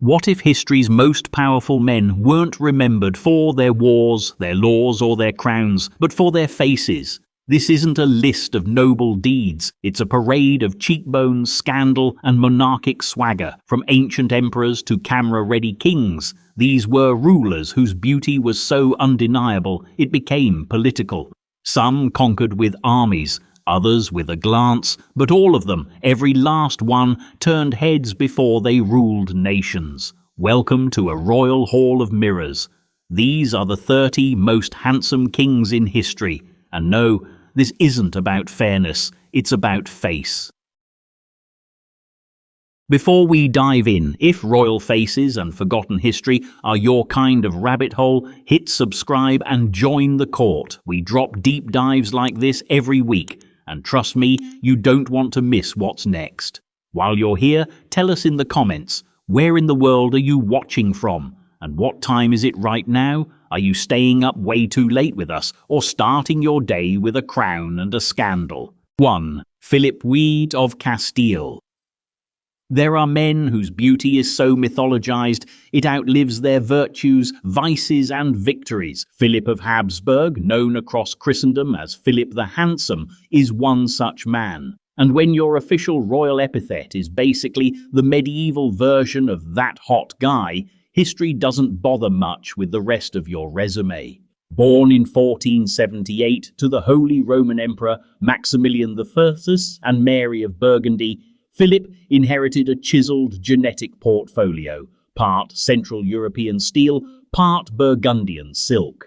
What if history's most powerful men weren't remembered for their wars, their laws, or their crowns, but for their faces? This isn't a list of noble deeds, it's a parade of cheekbones, scandal, and monarchic swagger. From ancient emperors to camera-ready kings, these were rulers whose beauty was so undeniable it became political. Some conquered with armies, others with a glance, but all of them, every last one, turned heads before they ruled nations. Welcome to a royal hall of mirrors. These are the 30 most handsome kings in history. And no, this isn't about fairness, it's about face. Before we dive in, if royal faces and forgotten history are your kind of rabbit hole, hit subscribe and join the court. We drop deep dives like this every week, and trust me, you don't want to miss what's next. While you're here, tell us in the comments, where in the world are you watching from? And what time is it right now? Are you staying up way too late with us, or starting your day with a crown and a scandal? 1. Philip I of Castile. There are men whose beauty is so mythologized it outlives their virtues, vices, and victories. Philip of Habsburg, known across Christendom as Philip the Handsome, is one such man. And when your official royal epithet is basically the medieval version of that hot guy, history doesn't bother much with the rest of your resume. Born in 1478 to the Holy Roman Emperor Maximilian I and Mary of Burgundy, Philip inherited a chiseled genetic portfolio, part Central European steel, part Burgundian silk.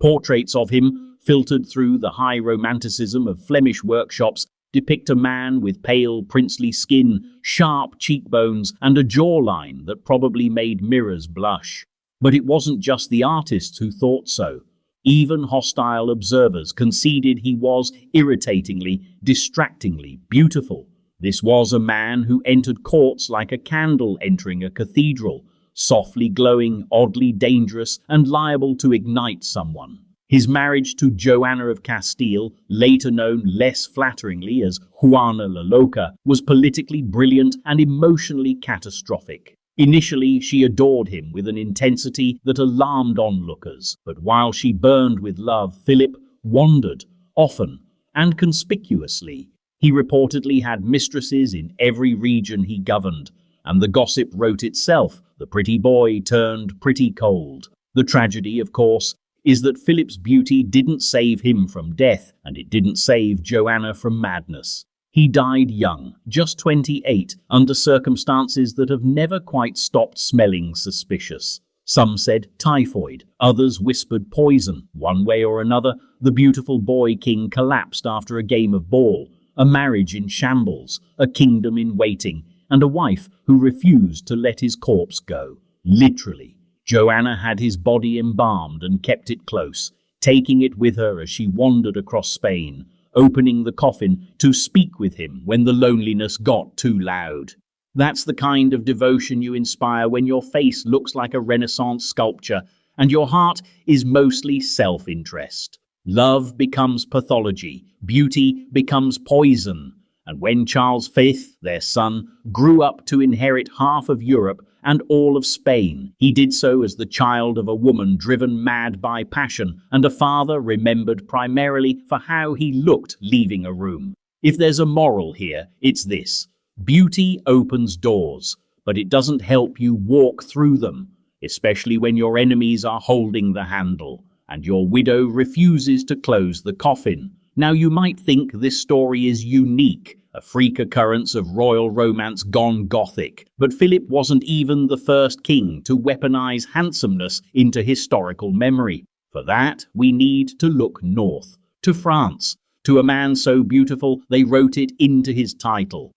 Portraits of him, filtered through the high romanticism of Flemish workshops, depict a man with pale, princely skin, sharp cheekbones, and a jawline that probably made mirrors blush. But it wasn't just the artists who thought so. Even hostile observers conceded he was irritatingly, distractingly beautiful. This was a man who entered courts like a candle entering a cathedral, softly glowing, oddly dangerous, and liable to ignite someone. His marriage to Joanna of Castile, later known less flatteringly as Juana la Loca, was politically brilliant and emotionally catastrophic. Initially, she adored him with an intensity that alarmed onlookers, but while she burned with love, Philip wandered, often and conspicuously. He reportedly had mistresses in every region he governed, and the gossip wrote itself, the pretty boy turned pretty cold. The tragedy, of course, is that Philip's beauty didn't save him from death, and it didn't save Joanna from madness. He died young, just 28, under circumstances that have never quite stopped smelling suspicious. Some said typhoid, others whispered poison. One way or another, the beautiful boy king collapsed after a game of ball, a marriage in shambles, a kingdom in waiting, and a wife who refused to let his corpse go. Literally. Joanna had his body embalmed and kept it close, taking it with her as she wandered across Spain, opening the coffin to speak with him when the loneliness got too loud. That's the kind of devotion you inspire when your face looks like a Renaissance sculpture and your heart is mostly self-interest. Love becomes pathology, beauty becomes poison, and when Charles V, their son, grew up to inherit half of Europe and all of Spain, he did so as the child of a woman driven mad by passion and a father remembered primarily for how he looked leaving a room. If there's a moral here, it's this: beauty opens doors, but it doesn't help you walk through them, especially when your enemies are holding the handle and your widow refuses to close the coffin. Now you might think this story is unique, a freak occurrence of royal romance gone gothic, but Philip wasn't even the first king to weaponize handsomeness into historical memory. For that, we need to look north, to France, to a man so beautiful they wrote it into his title.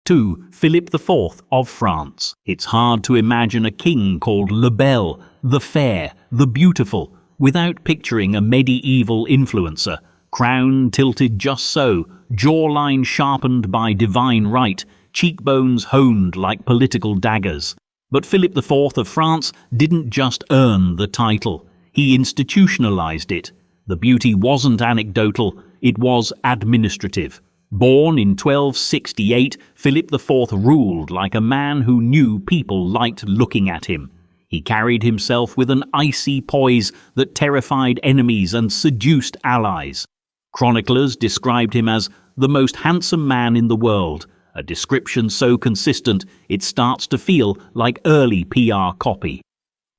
2. Philip IV of France. It's hard to imagine a king called Le Bel, the fair, the beautiful, without picturing a medieval influencer, crown tilted just so, jawline sharpened by divine right, cheekbones honed like political daggers. But Philip IV of France didn't just earn the title, he institutionalized it. The beauty wasn't anecdotal, it was administrative. Born in 1268, Philip IV ruled like a man who knew people liked looking at him. He carried himself with an icy poise that terrified enemies and seduced allies. Chroniclers described him as the most handsome man in the world, a description so consistent it starts to feel like early PR copy.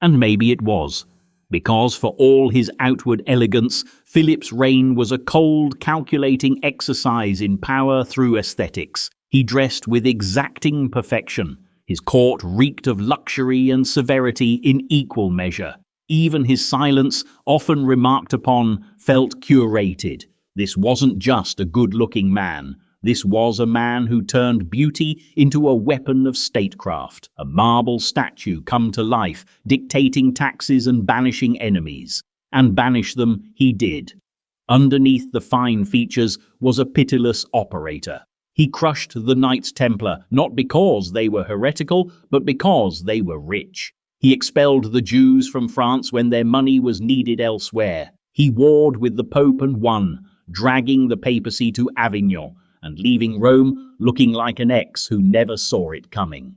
And maybe it was, because for all his outward elegance, Philip's reign was a cold, calculating exercise in power through aesthetics. He dressed with exacting perfection. His court reeked of luxury and severity in equal measure. Even his silence, often remarked upon, felt curated. This wasn't just a good-looking man. This was a man who turned beauty into a weapon of statecraft, a marble statue come to life, dictating taxes and banishing enemies. And banish them he did. Underneath the fine features was a pitiless operator. He crushed the Knights Templar, not because they were heretical, but because they were rich. He expelled the Jews from France when their money was needed elsewhere. He warred with the Pope and won, dragging the papacy to Avignon, and leaving Rome looking like an ex who never saw it coming.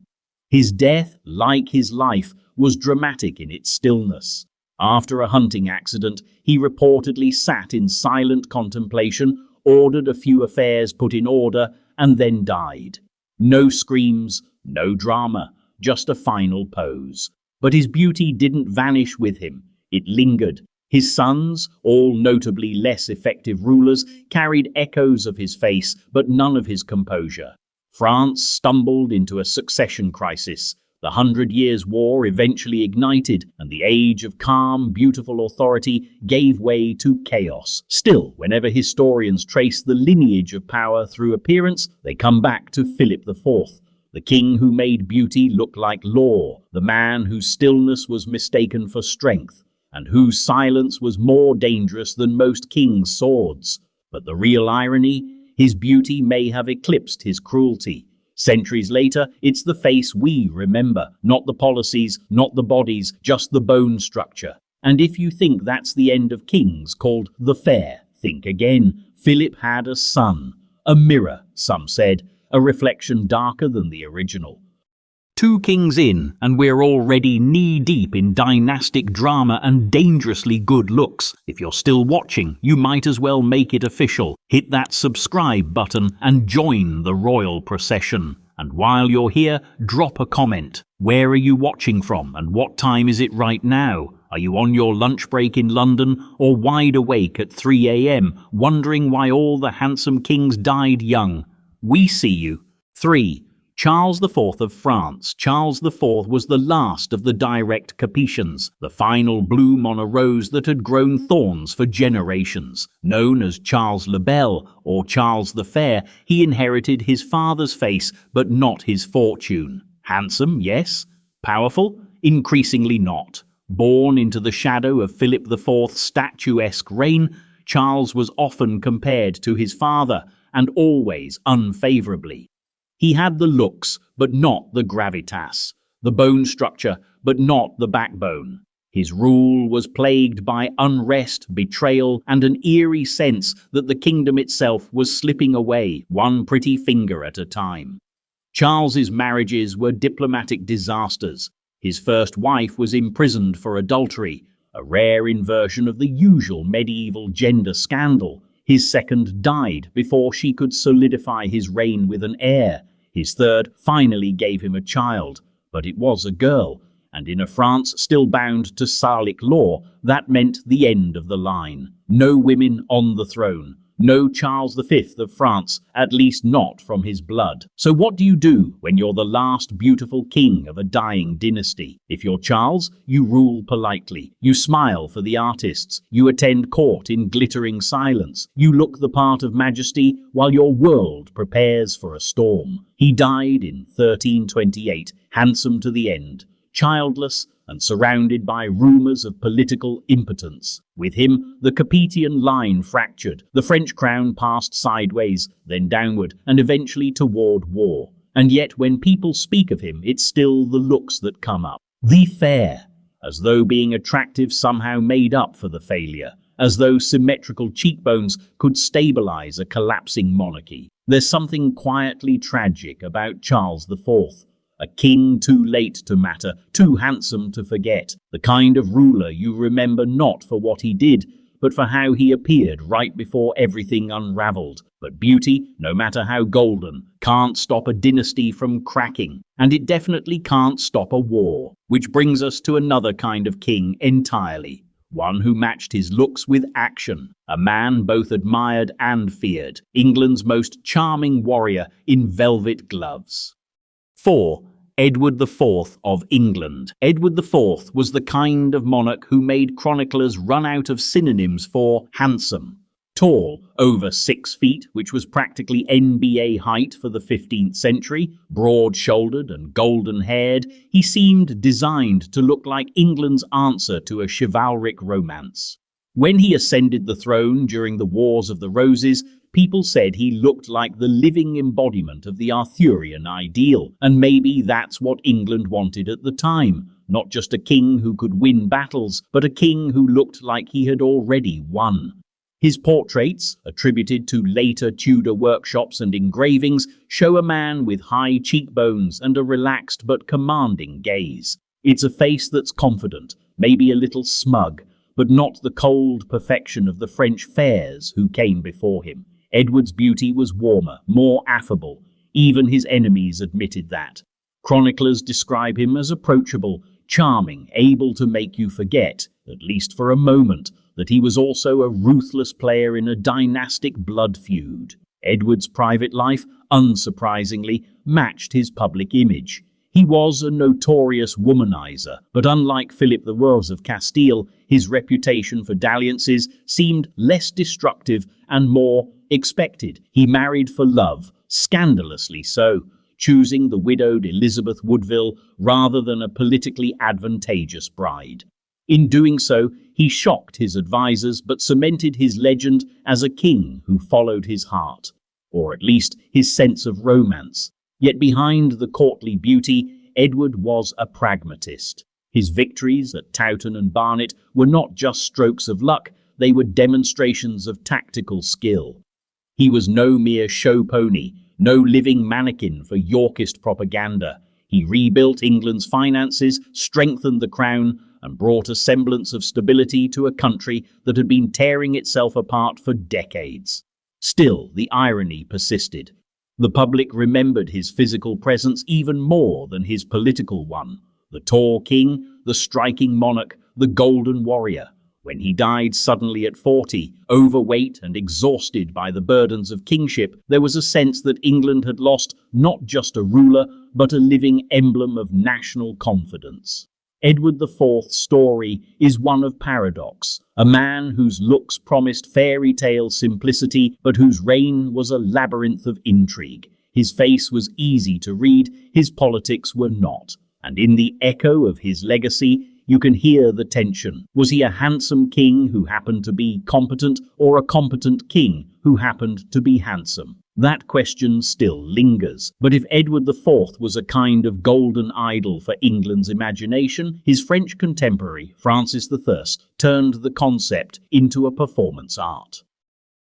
His death, like his life, was dramatic in its stillness. After a hunting accident, he reportedly sat in silent contemplation, ordered a few affairs put in order, and then died. No screams, no drama, just a final pose. But his beauty didn't vanish with him. It lingered. His sons, all notably less effective rulers, carried echoes of his face, but none of his composure. France stumbled into a succession crisis. The 100 Years' War eventually ignited, and the age of calm, beautiful authority gave way to chaos. Still, whenever historians trace the lineage of power through appearance, they come back to Philip IV, the king who made beauty look like law, the man whose stillness was mistaken for strength, and whose silence was more dangerous than most kings' swords. But the real irony, his beauty may have eclipsed his cruelty. Centuries later, it's the face we remember, not the policies, not the bodies, just the bone structure. And if you think that's the end of kings called the fair, think again. Philip had a son, a mirror, some said, a reflection darker than the original. 2 kings in, and we're already knee-deep in dynastic drama and dangerously good looks. If you're still watching, you might as well make it official. Hit that subscribe button and join the royal procession. And while you're here, drop a comment. Where are you watching from, and what time is it right now? Are you on your lunch break in London, or wide awake at 3 a.m., wondering why all the handsome kings died young? We see you. 3. Charles IV of France. Charles IV was the last of the direct Capetians, the final bloom on a rose that had grown thorns for generations. Known as Charles le Bel or Charles the Fair, he inherited his father's face, but not his fortune. Handsome, yes. Powerful? Increasingly not. Born into the shadow of Philip IV's statuesque reign, Charles was often compared to his father, and always unfavourably. He had the looks, but not the gravitas, the bone structure, but not the backbone. His rule was plagued by unrest, betrayal, and an eerie sense that the kingdom itself was slipping away, one pretty finger at a time. Charles's marriages were diplomatic disasters. His first wife was imprisoned for adultery, a rare inversion of the usual medieval gender scandal. His second died before she could solidify his reign with an heir. His third finally gave him a child, but it was a girl, and in a France still bound to Salic law, that meant the end of the line. No women on the throne. No Charles V of France, at least not from his blood. So what do you do when you're the last beautiful king of a dying dynasty? If you're Charles, you rule politely. You smile for the artists. You attend court in glittering silence. You look the part of majesty while your world prepares for a storm. He died in 1328, handsome to the end, childless, and surrounded by rumours of political impotence. With him, the Capetian line fractured. The French crown passed sideways, then downward, and eventually toward war. And yet when people speak of him, it's still the looks that come up. The fair, as though being attractive somehow made up for the failure, as though symmetrical cheekbones could stabilise a collapsing monarchy. There's something quietly tragic about Charles IV, a king too late to matter, too handsome to forget, the kind of ruler you remember not for what he did, but for how he appeared right before everything unraveled. But beauty, no matter how golden, can't stop a dynasty from cracking, and it definitely can't stop a war. Which brings us to another kind of king entirely. One who matched his looks with action, a man both admired and feared, England's most charming warrior in velvet gloves. 4. Edward IV of England. Edward IV was the kind of monarch who made chroniclers run out of synonyms for handsome. Tall, over 6 feet, which was practically NBA height for the 15th century, broad-shouldered and golden-haired, he seemed designed to look like England's answer to a chivalric romance. When he ascended the throne during the Wars of the Roses, people said he looked like the living embodiment of the Arthurian ideal, and maybe that's what England wanted at the time. Not just a king who could win battles, but a king who looked like he had already won. His portraits, attributed to later Tudor workshops and engravings, show a man with high cheekbones and a relaxed but commanding gaze. It's a face that's confident, maybe a little smug, but not the cold perfection of the French fairs who came before him. Edward's beauty was warmer, more affable. Even his enemies admitted that. Chroniclers describe him as approachable, charming, able to make you forget, at least for a moment, that he was also a ruthless player in a dynastic blood feud. Edward's private life, unsurprisingly, matched his public image. He was a notorious womanizer, but unlike Philip I of Castile, his reputation for dalliances seemed less destructive and more expected. He married for love, scandalously so, choosing the widowed Elizabeth Woodville rather than a politically advantageous bride. In doing so, he shocked his advisors but cemented his legend as a king who followed his heart, or at least his sense of romance. Yet behind the courtly beauty, Edward was a pragmatist. His victories at Towton and Barnet were not just strokes of luck, they were demonstrations of tactical skill. He was no mere show pony, no living mannequin for Yorkist propaganda. He rebuilt England's finances, strengthened the crown, and brought a semblance of stability to a country that had been tearing itself apart for decades. Still, the irony persisted. The public remembered his physical presence even more than his political one. The tall king, the striking monarch, the golden warrior. When he died suddenly at 40, overweight and exhausted by the burdens of kingship, there was a sense that England had lost not just a ruler, but a living emblem of national confidence. Edward IV's story is one of paradox, a man whose looks promised fairy tale simplicity, but whose reign was a labyrinth of intrigue. His face was easy to read, his politics were not, and in the echo of his legacy, you can hear the tension. Was he a handsome king who happened to be competent, or a competent king who happened to be handsome? That question still lingers. But if Edward IV was a kind of golden idol for England's imagination, his French contemporary, Francis I, turned the concept into a performance art.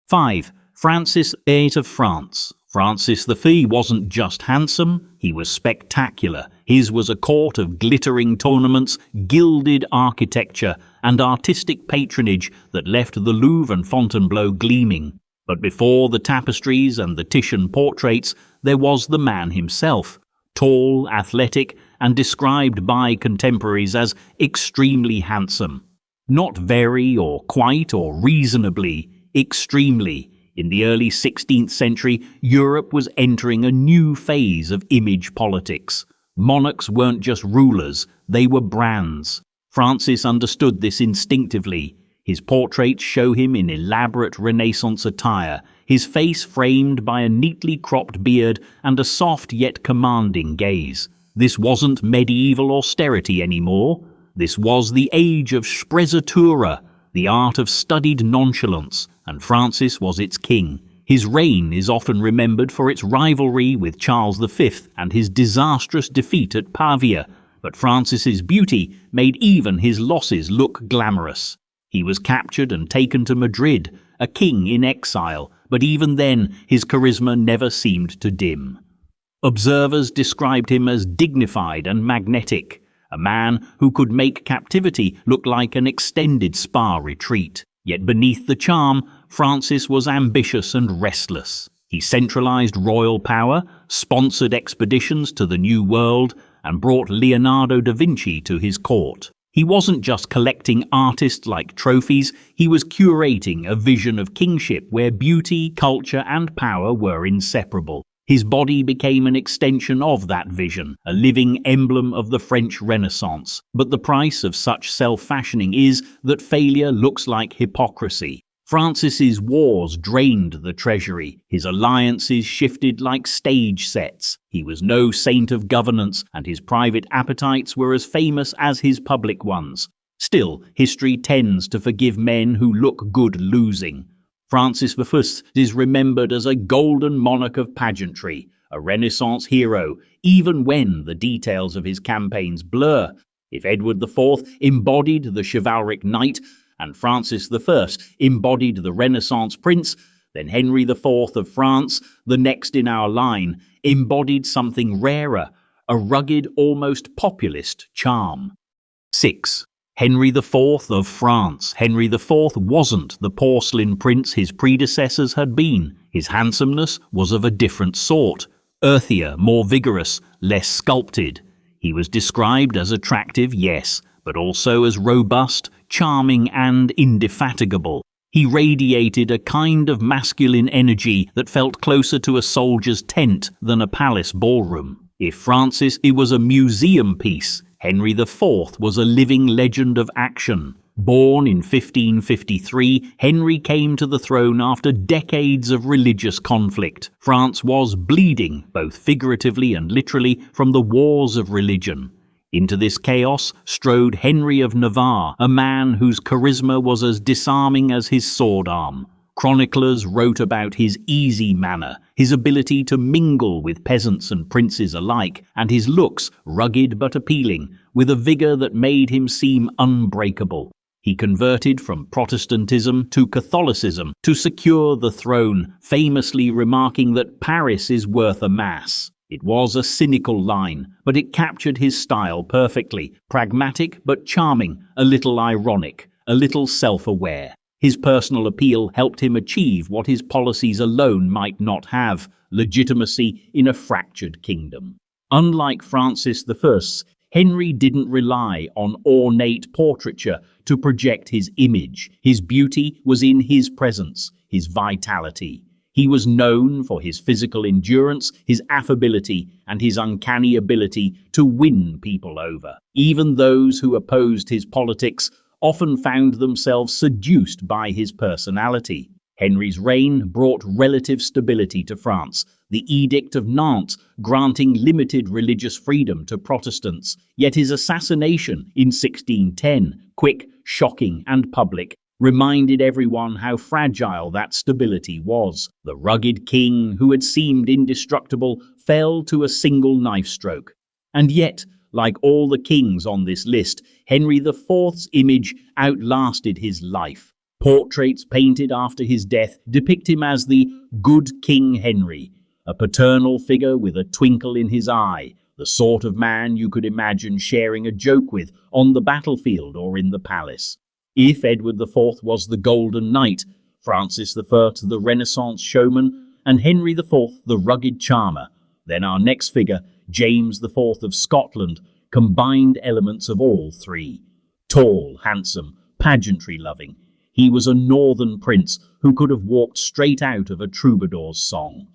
5. Francis VIII of France. Francis V wasn't just handsome, he was spectacular. His was a court of glittering tournaments, gilded architecture, and artistic patronage that left the Louvre and Fontainebleau gleaming. But before the tapestries and the Titian portraits, there was the man himself, tall, athletic, and described by contemporaries as extremely handsome. Not very or quite or reasonably, extremely. In the early 16th century, Europe was entering a new phase of image politics. Monarchs weren't just rulers, they were brands. Francis understood this instinctively. His portraits show him in elaborate Renaissance attire, his face framed by a neatly cropped beard and a soft yet commanding gaze. This wasn't medieval austerity anymore. This was the age of sprezzatura, the art of studied nonchalance, and Francis was its king. His reign is often remembered for its rivalry with Charles V and his disastrous defeat at Pavia, but Francis's beauty made even his losses look glamorous. He was captured and taken to Madrid, a king in exile, but even then his charisma never seemed to dim. Observers described him as dignified and magnetic, a man who could make captivity look like an extended spa retreat. Yet beneath the charm, Francis was ambitious and restless. He centralized royal power, sponsored expeditions to the New World, and brought Leonardo da Vinci to his court. He wasn't just collecting artists like trophies, he was curating a vision of kingship where beauty, culture, and power were inseparable. His body became an extension of that vision, a living emblem of the French Renaissance. But the price of such self-fashioning is that failure looks like hypocrisy. Francis's wars drained the treasury. His alliances shifted like stage sets. He was no saint of governance, and his private appetites were as famous as his public ones. Still, history tends to forgive men who look good losing. Francis I is remembered as a golden monarch of pageantry, a Renaissance hero, even when the details of his campaigns blur. If Edward IV embodied the chivalric knight, and Francis I embodied the Renaissance prince, then Henry IV of France, the next in our line, embodied something rarer, a rugged, almost populist charm. 6. Henry IV of France. Henry IV wasn't the porcelain prince his predecessors had been. His handsomeness was of a different sort, earthier, more vigorous, less sculpted. He was described as attractive, yes, but also as robust, charming, and indefatigable. He radiated a kind of masculine energy that felt closer to a soldier's tent than a palace ballroom. If Francis was a museum piece, Henry IV was a living legend of action. Born in 1553, Henry came to the throne after decades of religious conflict. France was bleeding, both figuratively and literally, from the wars of religion. Into this chaos strode Henry of Navarre, a man whose charisma was as disarming as his sword arm. Chroniclers wrote about his easy manner, his ability to mingle with peasants and princes alike, and his looks, rugged but appealing, with a vigor that made him seem unbreakable. He converted from Protestantism to Catholicism to secure the throne, famously remarking that Paris is worth a mass. It was a cynical line, but it captured his style perfectly, pragmatic but charming, a little ironic, a little self-aware. His personal appeal helped him achieve what his policies alone might not have, legitimacy in a fractured kingdom. Unlike Francis I, Henry didn't rely on ornate portraiture to project his image. His beauty was in his presence, his vitality. He was known for his physical endurance, his affability, and his uncanny ability to win people over. Even those who opposed his politics often found themselves seduced by his personality. Henry's reign brought relative stability to France, the Edict of Nantes granting limited religious freedom to Protestants. Yet his assassination in 1610, quick, shocking, and public, reminded everyone how fragile that stability was. The rugged king who had seemed indestructible fell to a single knife stroke. And yet, like all the kings on this list, Henry IV's image outlasted his life. Portraits painted after his death depict him as the good King Henry, a paternal figure with a twinkle in his eye, the sort of man you could imagine sharing a joke with on the battlefield or in the palace. If Edward IV was the Golden Knight, Francis I the Renaissance showman, and Henry IV the rugged charmer, then our next figure, James IV of Scotland, combined elements of all three. Tall, handsome, pageantry-loving, he was a northern prince who could have walked straight out of a troubadour's song.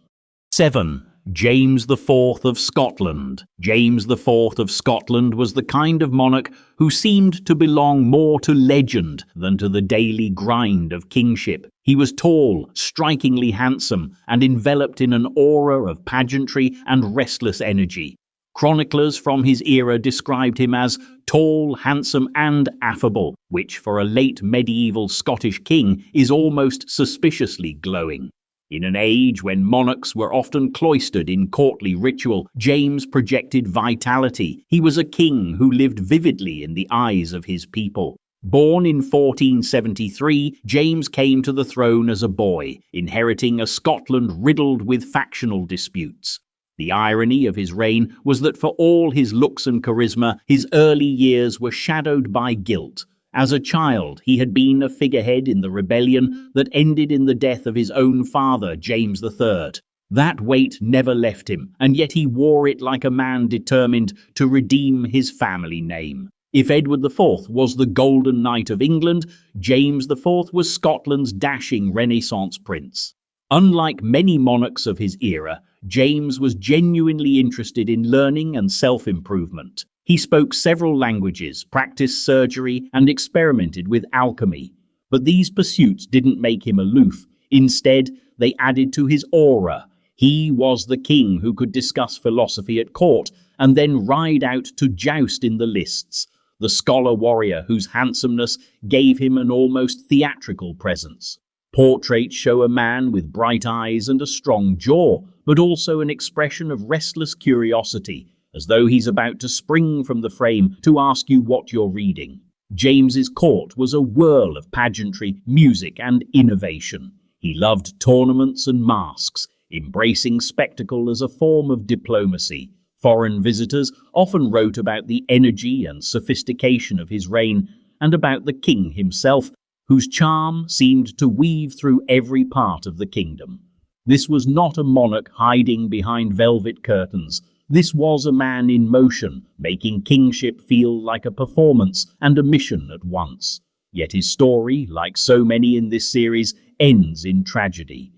7. James IV of Scotland. James IV of Scotland was the kind of monarch who seemed to belong more to legend than to the daily grind of kingship. He was tall, strikingly handsome, and enveloped in an aura of pageantry and restless energy. Chroniclers from his era described him as tall, handsome, and affable, which for a late medieval Scottish king is almost suspiciously glowing. In an age when monarchs were often cloistered in courtly ritual, James projected vitality. He was a king who lived vividly in the eyes of his people. Born in 1473, James came to the throne as a boy, inheriting a Scotland riddled with factional disputes. The irony of his reign was that for all his looks and charisma, his early years were shadowed by guilt. As a child, he had been a figurehead in the rebellion that ended in the death of his own father, James III. That weight never left him, and yet he wore it like a man determined to redeem his family name. If Edward IV was the Golden Knight of England, James IV was Scotland's dashing Renaissance prince. Unlike many monarchs of his era, James was genuinely interested in learning and self-improvement. He spoke several languages, practiced surgery, and experimented with alchemy. But these pursuits didn't make him aloof. Instead, they added to his aura. He was the king who could discuss philosophy at court and then ride out to joust in the lists. The scholar warrior whose handsomeness gave him an almost theatrical presence. Portraits show a man with bright eyes and a strong jaw, but also an expression of restless curiosity, as though he's about to spring from the frame to ask you what you're reading. James's court was a whirl of pageantry, music, and innovation. He loved tournaments and masks, embracing spectacle as a form of diplomacy. Foreign visitors often wrote about the energy and sophistication of his reign and about the king himself, whose charm seemed to weave through every part of the kingdom. This was not a monarch hiding behind velvet curtains. This was a man in motion, making kingship feel like a performance and a mission at once. Yet his story, like so many in this series, ends in tragedy.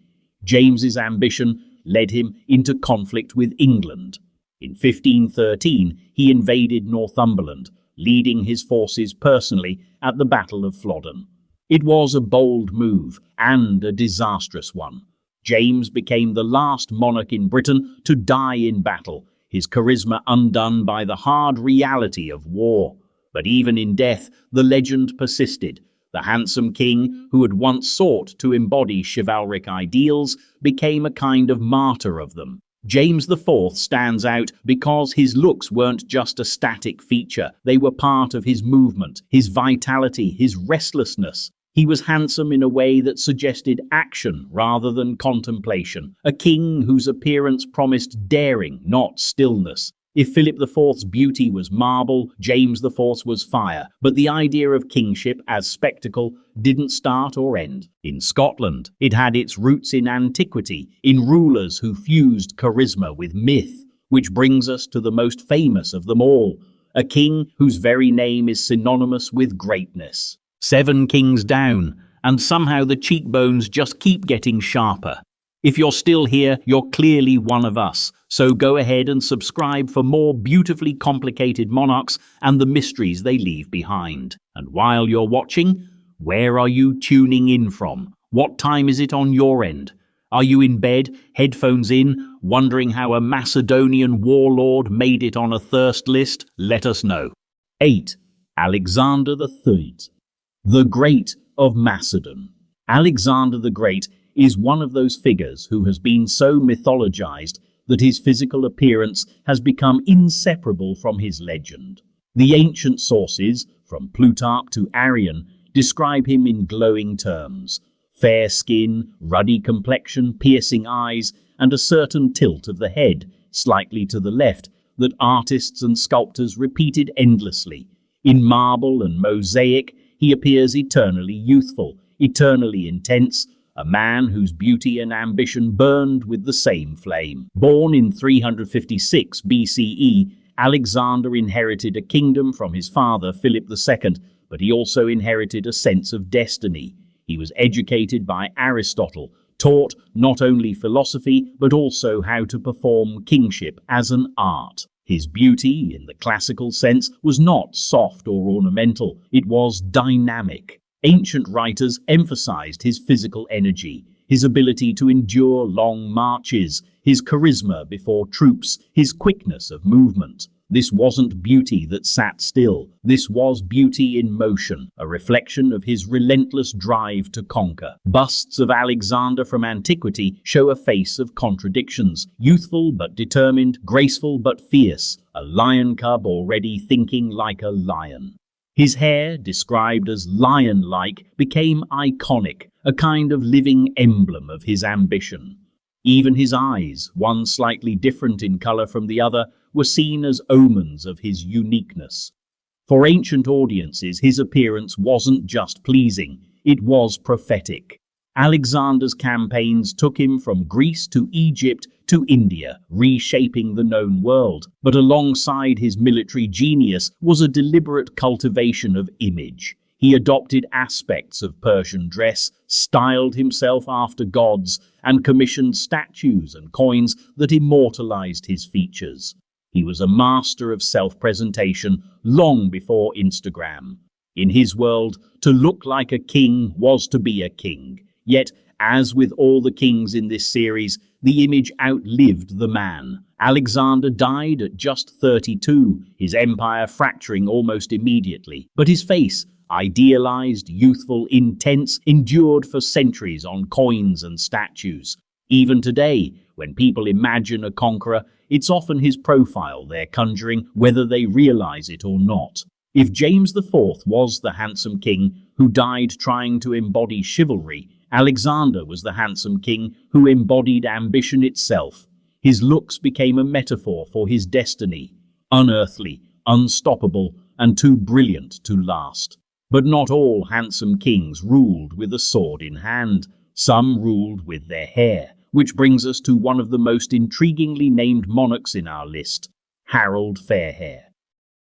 James's ambition led him into conflict with England. In 1513, he invaded Northumberland, leading his forces personally at the Battle of Flodden. It was a bold move and a disastrous one. James became the last monarch in Britain to die in battle, his charisma undone by the hard reality of war. But even in death, the legend persisted. The handsome king, who had once sought to embody chivalric ideals, became a kind of martyr of them. James IV stands out because his looks weren't just a static feature. They were part of his movement, his vitality, his restlessness. He was handsome in a way that suggested action rather than contemplation, a king whose appearance promised daring, not stillness. If Philip IV's beauty was marble, James IV's was fire, but the idea of kingship as spectacle didn't start or end. In Scotland, it had its roots in antiquity, in rulers who fused charisma with myth, which brings us to the most famous of them all, a king whose very name is synonymous with greatness. 7 kings down, and somehow the cheekbones just keep getting sharper. If you're still here, you're clearly one of us, so go ahead and subscribe for more beautifully complicated monarchs and the mysteries they leave behind. And while you're watching, where are you tuning in from? What time is it on your end? Are you in bed, headphones in, wondering how a Macedonian warlord made it on a thirst list? Let us know. 8. Alexander III, the Great of Macedon. Alexander the Great is one of those figures who has been so mythologized that his physical appearance has become inseparable from his legend. The ancient sources, from Plutarch to Arrian, describe him in glowing terms: fair skin, ruddy complexion, piercing eyes, and a certain tilt of the head, slightly to the left, that artists and sculptors repeated endlessly. In marble and mosaic, he appears eternally youthful, eternally intense, a man whose beauty and ambition burned with the same flame. Born in 356 BCE, Alexander inherited a kingdom from his father Philip II, but he also inherited a sense of destiny. He was educated by Aristotle, taught not only philosophy but also how to perform kingship as an art. His beauty, in the classical sense, was not soft or ornamental, it was dynamic. Ancient writers emphasized his physical energy, his ability to endure long marches, his charisma before troops, his quickness of movement. This wasn't beauty that sat still. This was beauty in motion, a reflection of his relentless drive to conquer. Busts of Alexander from antiquity show a face of contradictions, youthful but determined, graceful but fierce, a lion cub already thinking like a lion. His hair, described as lion-like, became iconic, a kind of living emblem of his ambition. Even his eyes, one slightly different in colour from the other, were seen as omens of his uniqueness. For ancient audiences, his appearance wasn't just pleasing, it was prophetic. Alexander's campaigns took him from Greece to Egypt to India, reshaping the known world. But alongside his military genius was a deliberate cultivation of image. He adopted aspects of Persian dress, styled himself after gods, and commissioned statues and coins that immortalized his features. He was a master of self-presentation long before Instagram. In his world, to look like a king was to be a king. Yet, as with all the kings in this series, the image outlived the man. Alexander died at just 32, his empire fracturing almost immediately. But his face, idealized, youthful, intense, endured for centuries on coins and statues. Even today, when people imagine a conqueror, it's often his profile they're conjuring, whether they realize it or not. If James IV was the handsome king who died trying to embody chivalry, Alexander was the handsome king who embodied ambition itself. His looks became a metaphor for his destiny, unearthly, unstoppable, and too brilliant to last. But not all handsome kings ruled with a sword in hand. Some ruled with their hair, which brings us to one of the most intriguingly named monarchs in our list, Harald Fairhair.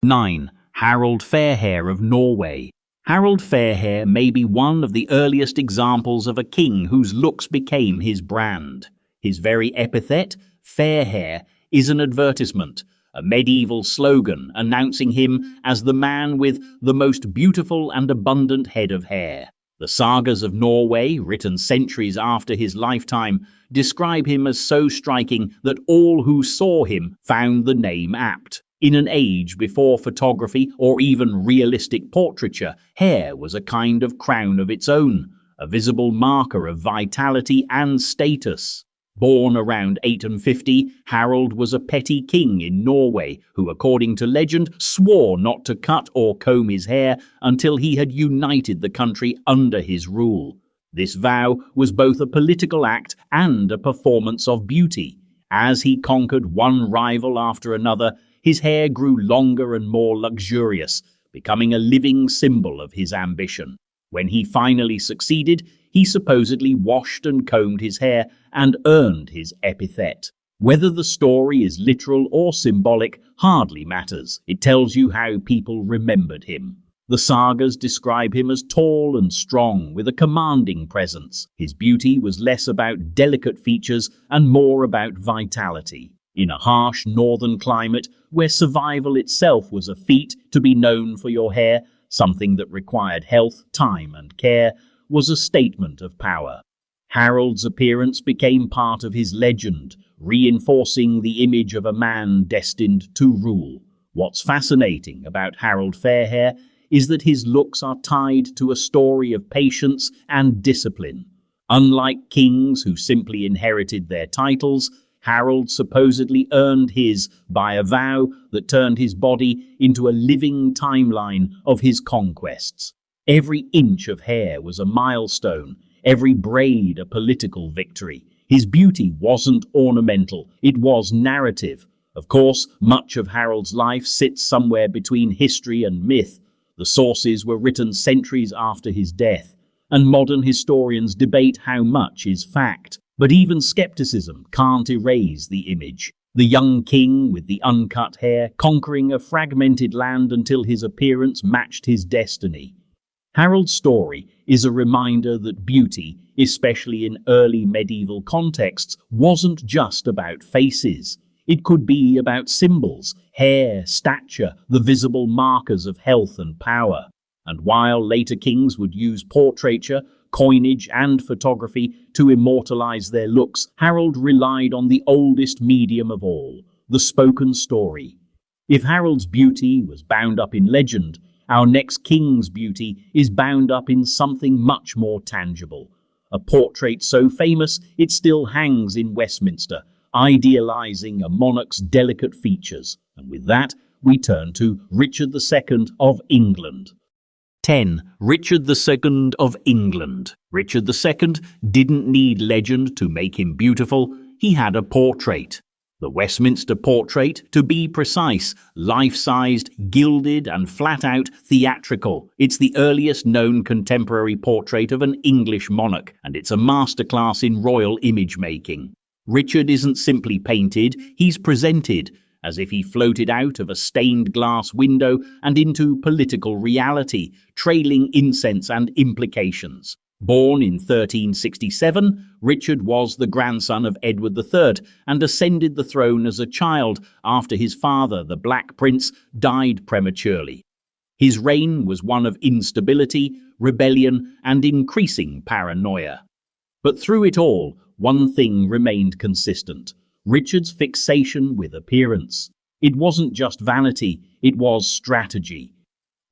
9. Harald Fairhair of Norway. Harald Fairhair may be one of the earliest examples of a king whose looks became his brand. His very epithet, Fairhair, is an advertisement, a medieval slogan announcing him as the man with the most beautiful and abundant head of hair. The sagas of Norway, written centuries after his lifetime, describe him as so striking that all who saw him found the name apt. In an age before photography or even realistic portraiture, hair was a kind of crown of its own, a visible marker of vitality and status. Born around 850, Harald was a petty king in Norway who, according to legend, swore not to cut or comb his hair until he had united the country under his rule. This vow was both a political act and a performance of beauty. As he conquered one rival after another, his hair grew longer and more luxurious, becoming a living symbol of his ambition. When he finally succeeded, he supposedly washed and combed his hair and earned his epithet. Whether the story is literal or symbolic hardly matters. It tells you how people remembered him. The sagas describe him as tall and strong, with a commanding presence. His beauty was less about delicate features and more about vitality. In a harsh northern climate, where survival itself was a feat, to be known for your hair, something that required health, time, and care, was a statement of power. Harald's appearance became part of his legend, reinforcing the image of a man destined to rule. What's fascinating about Harald Fairhair is that his looks are tied to a story of patience and discipline. Unlike kings who simply inherited their titles, Harald supposedly earned his by a vow that turned his body into a living timeline of his conquests. Every inch of hair was a milestone, every braid a political victory. His beauty wasn't ornamental, it was narrative. Of course, much of Harald's life sits somewhere between history and myth. The sources were written centuries after his death, and modern historians debate how much is fact. But even skepticism can't erase the image. The young king with the uncut hair, conquering a fragmented land until his appearance matched his destiny. Harald's story is a reminder that beauty, especially in early medieval contexts, wasn't just about faces. It could be about symbols, hair, stature, the visible markers of health and power. And while later kings would use portraiture, coinage, and photography to immortalize their looks, Harald relied on the oldest medium of all, the spoken story. If Harald's beauty was bound up in legend, our next king's beauty is bound up in something much more tangible. A portrait so famous it still hangs in Westminster, idealizing a monarch's delicate features. And with that, we turn to Richard II of England. 10. Richard II of England. Richard II didn't need legend to make him beautiful, he had a portrait. The Westminster portrait, to be precise, life-sized, gilded and flat-out theatrical. It's the earliest known contemporary portrait of an English monarch, and it's a masterclass in royal image-making. Richard isn't simply painted, he's presented, as if he floated out of a stained glass window and into political reality, trailing incense and implications. Born in 1367, Richard was the grandson of Edward III and ascended the throne as a child after his father, the Black Prince, died prematurely. His reign was one of instability, rebellion, and increasing paranoia. But through it all, one thing remained consistent: Richard's fixation with appearance. It wasn't just vanity, it was strategy.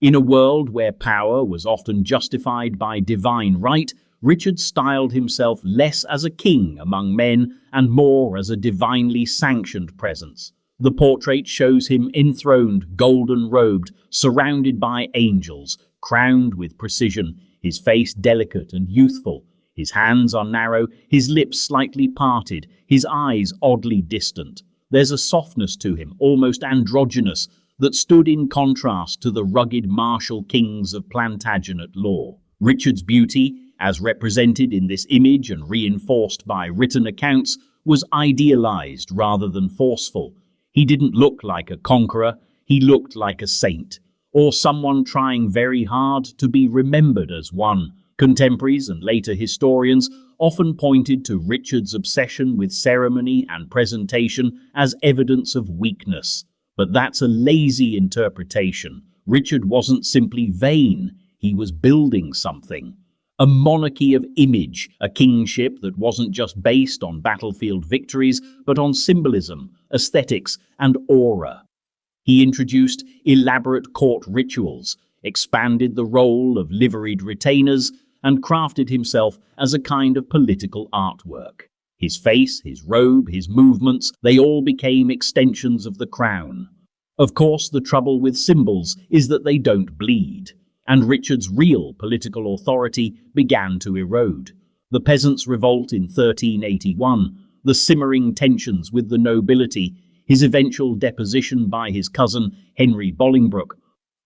In a world where power was often justified by divine right, Richard styled himself less as a king among men and more as a divinely sanctioned presence. The portrait shows him enthroned, golden-robed, surrounded by angels, crowned with precision, his face delicate and youthful. His hands are narrow, his lips slightly parted, his eyes oddly distant. There's a softness to him, almost androgynous, that stood in contrast to the rugged martial kings of Plantagenet law. Richard's beauty, as represented in this image and reinforced by written accounts, was idealized rather than forceful. He didn't look like a conqueror, he looked like a saint, or someone trying very hard to be remembered as one. Contemporaries and later historians often pointed to Richard's obsession with ceremony and presentation as evidence of weakness. But that's a lazy interpretation. Richard wasn't simply vain, he was building something. A monarchy of image, a kingship that wasn't just based on battlefield victories, but on symbolism, aesthetics, and aura. He introduced elaborate court rituals, expanded the role of liveried retainers, and crafted himself as a kind of political artwork. His face, his robe, his movements, they all became extensions of the crown. Of course, the trouble with symbols is that they don't bleed, and Richard's real political authority began to erode. The Peasants' Revolt in 1381, the simmering tensions with the nobility, his eventual deposition by his cousin Henry Bolingbroke,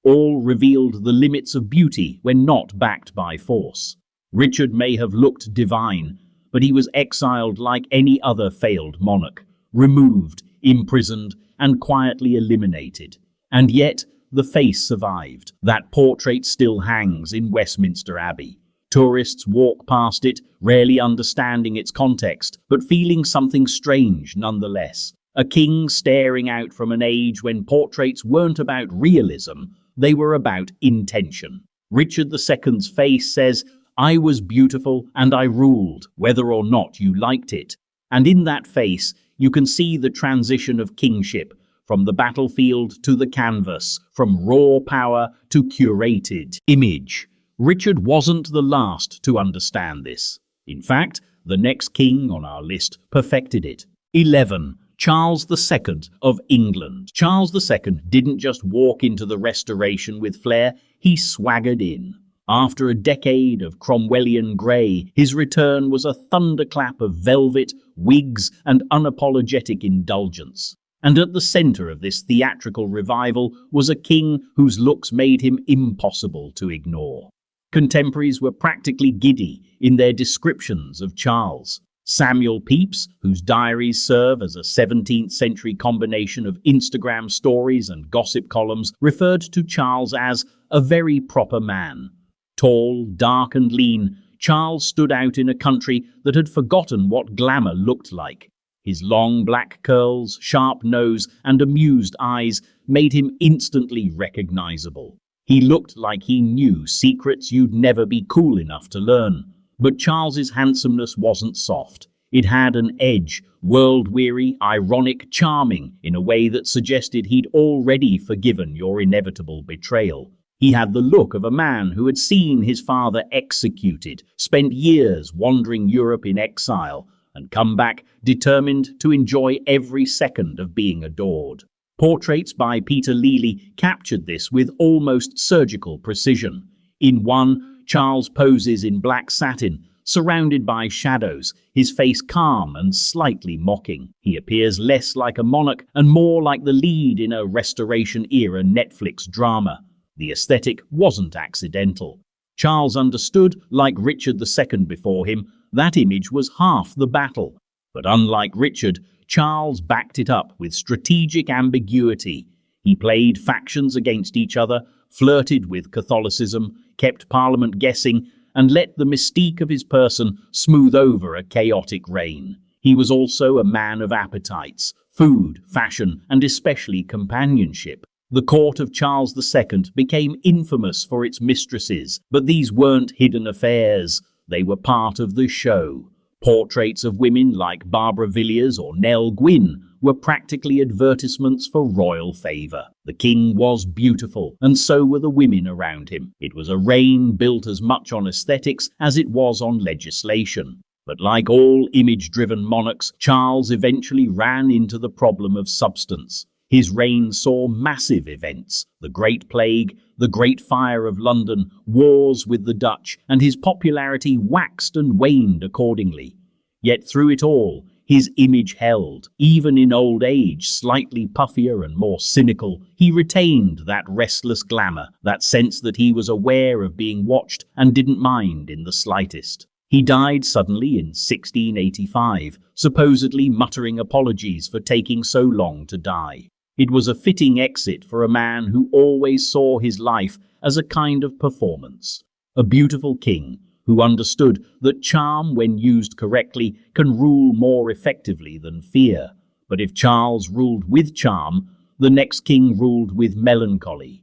all revealed the limits of beauty when not backed by force. Richard may have looked divine, but he was exiled like any other failed monarch, removed, imprisoned, and quietly eliminated. And yet, the face survived. That portrait still hangs in Westminster Abbey. Tourists walk past it, rarely understanding its context, but feeling something strange nonetheless. A king staring out from an age when portraits weren't about realism, they were about intention. Richard II's face says, "I was beautiful and I ruled, whether or not you liked it." And in that face, you can see the transition of kingship, from the battlefield to the canvas, from raw power to curated image. Richard wasn't the last to understand this. In fact, the next king on our list perfected it. 11. Charles II of England. Charles II didn't just walk into the Restoration with flair, he swaggered in. After a decade of Cromwellian grey, his return was a thunderclap of velvet, wigs, and unapologetic indulgence. And at the centre of this theatrical revival was a king whose looks made him impossible to ignore. Contemporaries were practically giddy in their descriptions of Charles. Samuel Pepys, whose diaries serve as a 17th century combination of Instagram stories and gossip columns, referred to Charles as a very proper man. Tall, dark and lean, Charles stood out in a country that had forgotten what glamour looked like. His long black curls, sharp nose and amused eyes made him instantly recognizable. He looked like he knew secrets you'd never be cool enough to learn. But Charles's handsomeness wasn't soft. It had an edge, world-weary, ironic, charming, in a way that suggested he'd already forgiven your inevitable betrayal. He had the look of a man who had seen his father executed, spent years wandering Europe in exile, and come back determined to enjoy every second of being adored. Portraits by Peter Lely captured this with almost surgical precision. In one, Charles poses in black satin, surrounded by shadows, his face calm and slightly mocking. He appears less like a monarch and more like the lead in a Restoration-era Netflix drama. The aesthetic wasn't accidental. Charles understood, like Richard II before him, that image was half the battle. But unlike Richard, Charles backed it up with strategic ambiguity. He played factions against each other, flirted with Catholicism, kept Parliament guessing, and let the mystique of his person smooth over a chaotic reign. He was also a man of appetites, food, fashion, and especially companionship. The court of Charles II became infamous for its mistresses, but these weren't hidden affairs. They were part of the show. Portraits of women like Barbara Villiers or Nell Gwynn were practically advertisements for royal favour. The king was beautiful, and so were the women around him. It was a reign built as much on aesthetics as it was on legislation. But like all image-driven monarchs, Charles eventually ran into the problem of substance. His reign saw massive events: the Great Plague, the Great Fire of London, wars with the Dutch, and his popularity waxed and waned accordingly. Yet through it all, his image held. Even in old age, slightly puffier and more cynical, he retained that restless glamour, that sense that he was aware of being watched and didn't mind in the slightest. He died suddenly in 1685, supposedly muttering apologies for taking so long to die. It was a fitting exit for a man who always saw his life as a kind of performance. A beautiful king who understood that charm, when used correctly, can rule more effectively than fear. But if Charles ruled with charm, the next king ruled with melancholy.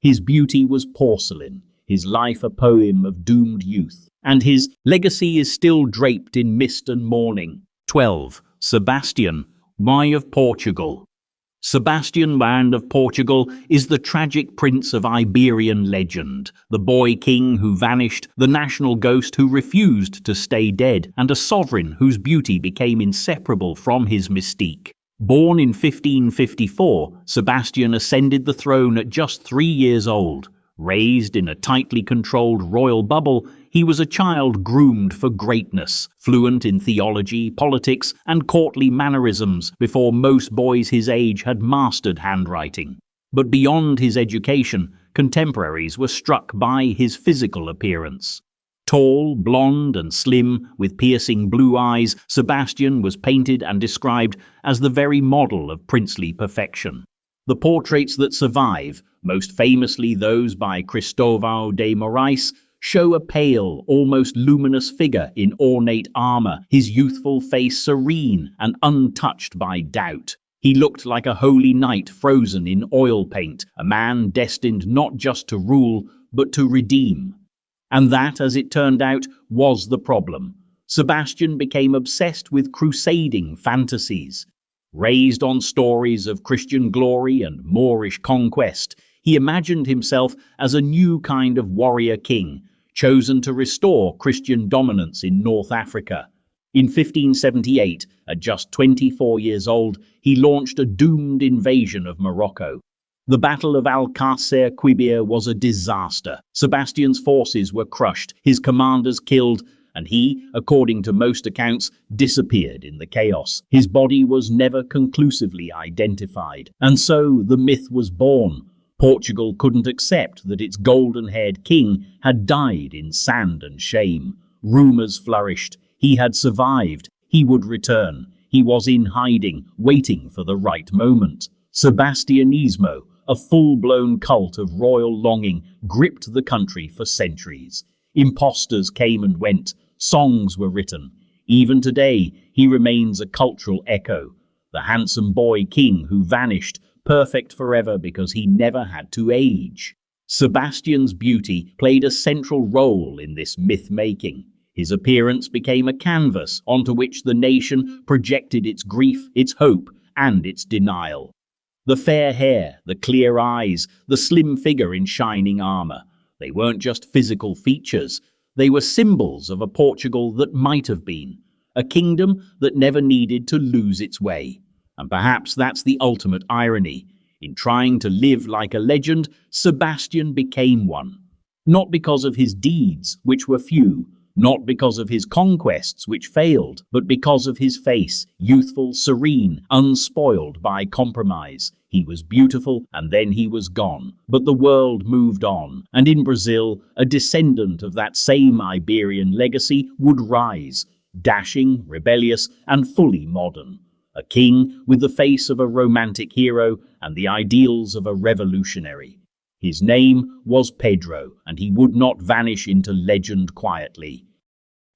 His beauty was porcelain, his life a poem of doomed youth, and his legacy is still draped in mist and mourning. 12. Sebastian I of Portugal. Sebastian I of Portugal is the tragic prince of Iberian legend, the boy king who vanished, the national ghost who refused to stay dead, and a sovereign whose beauty became inseparable from his mystique. Born in 1554, Sebastian ascended the throne at just 3 years old. Raised in a tightly controlled royal bubble, he was a child groomed for greatness, fluent in theology, politics, and courtly mannerisms before most boys his age had mastered handwriting. But beyond his education, contemporaries were struck by his physical appearance. Tall, blonde, and slim, with piercing blue eyes, Sebastian was painted and described as the very model of princely perfection. The portraits that survive, most famously those by Cristóvão de Moraes, show a pale, almost luminous figure in ornate armour, his youthful face serene and untouched by doubt. He looked like a holy knight frozen in oil paint, a man destined not just to rule, but to redeem. And that, as it turned out, was the problem. Sebastian became obsessed with crusading fantasies. Raised on stories of Christian glory and Moorish conquest, he imagined himself as a new kind of warrior king, chosen to restore Christian dominance in North Africa. In 1578, at just 24 years old, he launched a doomed invasion of Morocco. The Battle of Alcácer Quibir was a disaster. Sebastian's forces were crushed, his commanders killed, and he, according to most accounts, disappeared in the chaos. His body was never conclusively identified, and so the myth was born. Portugal couldn't accept that its golden-haired king had died in sand and shame. Rumours flourished. He had survived. He would return. He was in hiding, waiting for the right moment. Sebastianismo, a full-blown cult of royal longing, gripped the country for centuries. Impostors came and went. Songs were written. Even today, he remains a cultural echo. The handsome boy king who vanished, perfect forever because he never had to age. Sebastian's beauty played a central role in this myth-making. His appearance became a canvas onto which the nation projected its grief, its hope, and its denial. The fair hair, the clear eyes, the slim figure in shining armour. They weren't just physical features. They were symbols of a Portugal that might have been, a kingdom that never needed to lose its way. And perhaps that's the ultimate irony. In trying to live like a legend, Sebastian became one. Not because of his deeds, which were few, not because of his conquests, which failed, but because of his face, youthful, serene, unspoiled by compromise. He was beautiful, and then he was gone. But the world moved on, and in Brazil, a descendant of that same Iberian legacy would rise, dashing, rebellious, and fully modern. A king with the face of a romantic hero and the ideals of a revolutionary. His name was Pedro, and he would not vanish into legend quietly.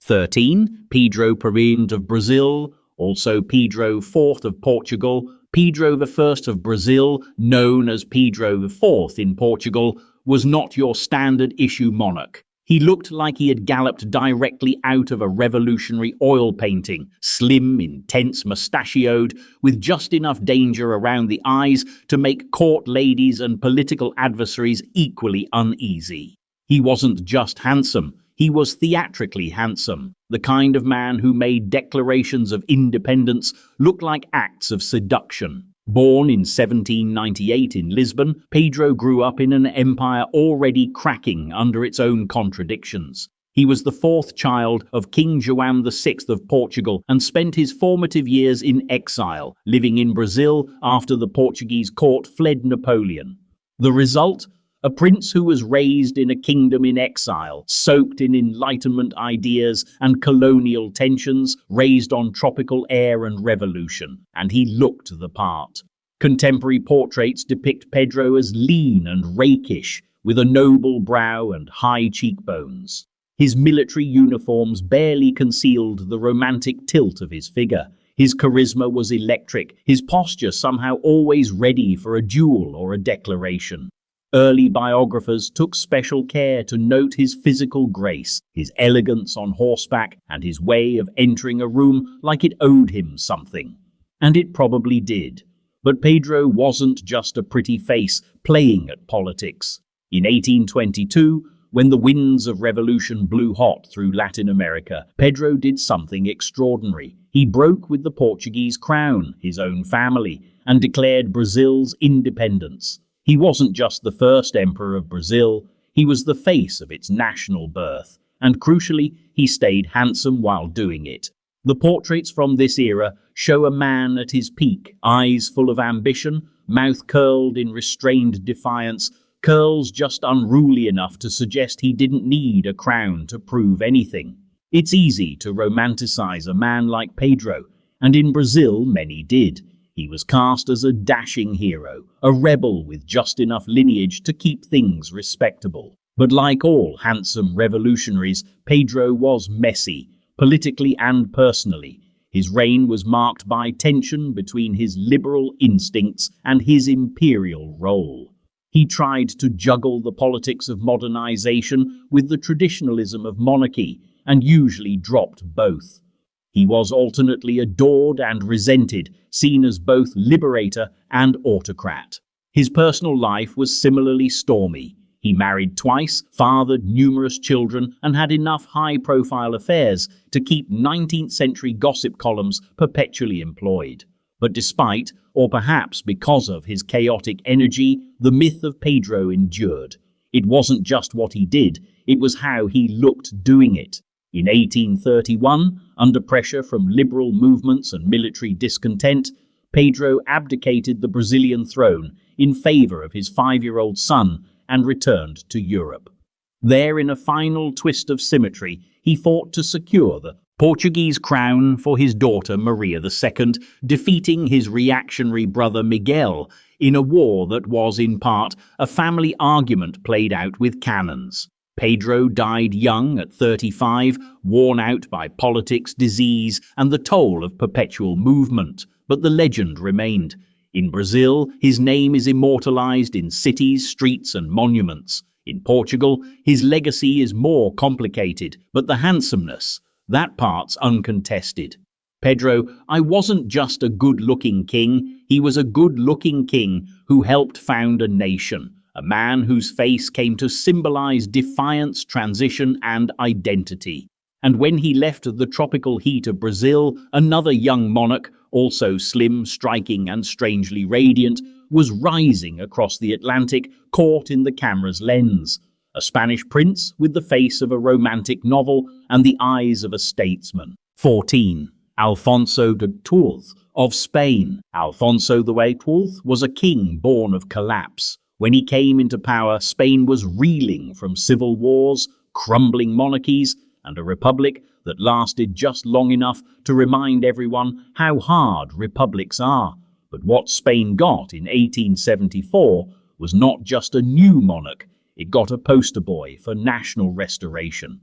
13. Pedro I of Brazil, also Pedro IV of Portugal. Pedro I of Brazil, known as Pedro IV in Portugal, was not your standard-issue monarch. He looked like he had galloped directly out of a revolutionary oil painting, slim, intense, mustachioed, with just enough danger around the eyes to make court ladies and political adversaries equally uneasy. He wasn't just handsome, he was theatrically handsome, the kind of man who made declarations of independence look like acts of seduction. Born in 1798 in Lisbon, Pedro grew up in an empire already cracking under its own contradictions. He was the fourth child of King João VI of Portugal and spent his formative years in exile, living in Brazil after the Portuguese court fled Napoleon. The result? A prince who was raised in a kingdom in exile, soaked in Enlightenment ideas and colonial tensions, raised on tropical air and revolution, and he looked the part. Contemporary portraits depict Pedro as lean and rakish, with a noble brow and high cheekbones. His military uniforms barely concealed the romantic tilt of his figure. His charisma was electric, his posture somehow always ready for a duel or a declaration. Early biographers took special care to note his physical grace, his elegance on horseback, and his way of entering a room like it owed him something. And it probably did. But Pedro wasn't just a pretty face playing at politics. In 1822, when the winds of revolution blew hot through Latin America, Pedro did something extraordinary. He broke with the Portuguese crown, his own family, and declared Brazil's independence. He wasn't just the first emperor of Brazil, he was the face of its national birth, and crucially, he stayed handsome while doing it. The portraits from this era show a man at his peak, eyes full of ambition, mouth curled in restrained defiance, curls just unruly enough to suggest he didn't need a crown to prove anything. It's easy to romanticize a man like Pedro, and in Brazil many did. He was cast as a dashing hero, a rebel with just enough lineage to keep things respectable. But like all handsome revolutionaries, Pedro was messy, politically and personally. His reign was marked by tension between his liberal instincts and his imperial role. He tried to juggle the politics of modernization with the traditionalism of monarchy, and usually dropped both. He was alternately adored and resented, seen as both liberator and autocrat. His personal life was similarly stormy. He married twice, fathered numerous children, and had enough high-profile affairs to keep 19th-century gossip columns perpetually employed. But despite, or perhaps because of his chaotic energy, the myth of Pedro endured. It wasn't just what he did, it was how he looked doing it. In 1831, under pressure from liberal movements and military discontent, Pedro abdicated the Brazilian throne in favor of his 5-year-old son and returned to Europe. There, in a final twist of symmetry, he fought to secure the Portuguese crown for his daughter Maria II, defeating his reactionary brother Miguel in a war that was, in part, a family argument played out with cannons. Pedro died young at 35, worn out by politics, disease, and the toll of perpetual movement. But the legend remained. In Brazil, his name is immortalized in cities, streets, and monuments. In Portugal, his legacy is more complicated, but the handsomeness, that part's uncontested. Pedro, I wasn't just a good-looking king, he was a good-looking king who helped found a nation. A man whose face came to symbolize defiance, transition, and identity. And when he left the tropical heat of Brazil, another young monarch, also slim, striking, and strangely radiant, was rising across the Atlantic, caught in the camera's lens. A Spanish prince with the face of a romantic novel and the eyes of a statesman. 14. Alfonso XII of Spain. Alfonso XIII was a king born of collapse. When he came into power, Spain was reeling from civil wars, crumbling monarchies, and a republic that lasted just long enough to remind everyone how hard republics are. But what Spain got in 1874 was not just a new monarch, it got a poster boy for national restoration.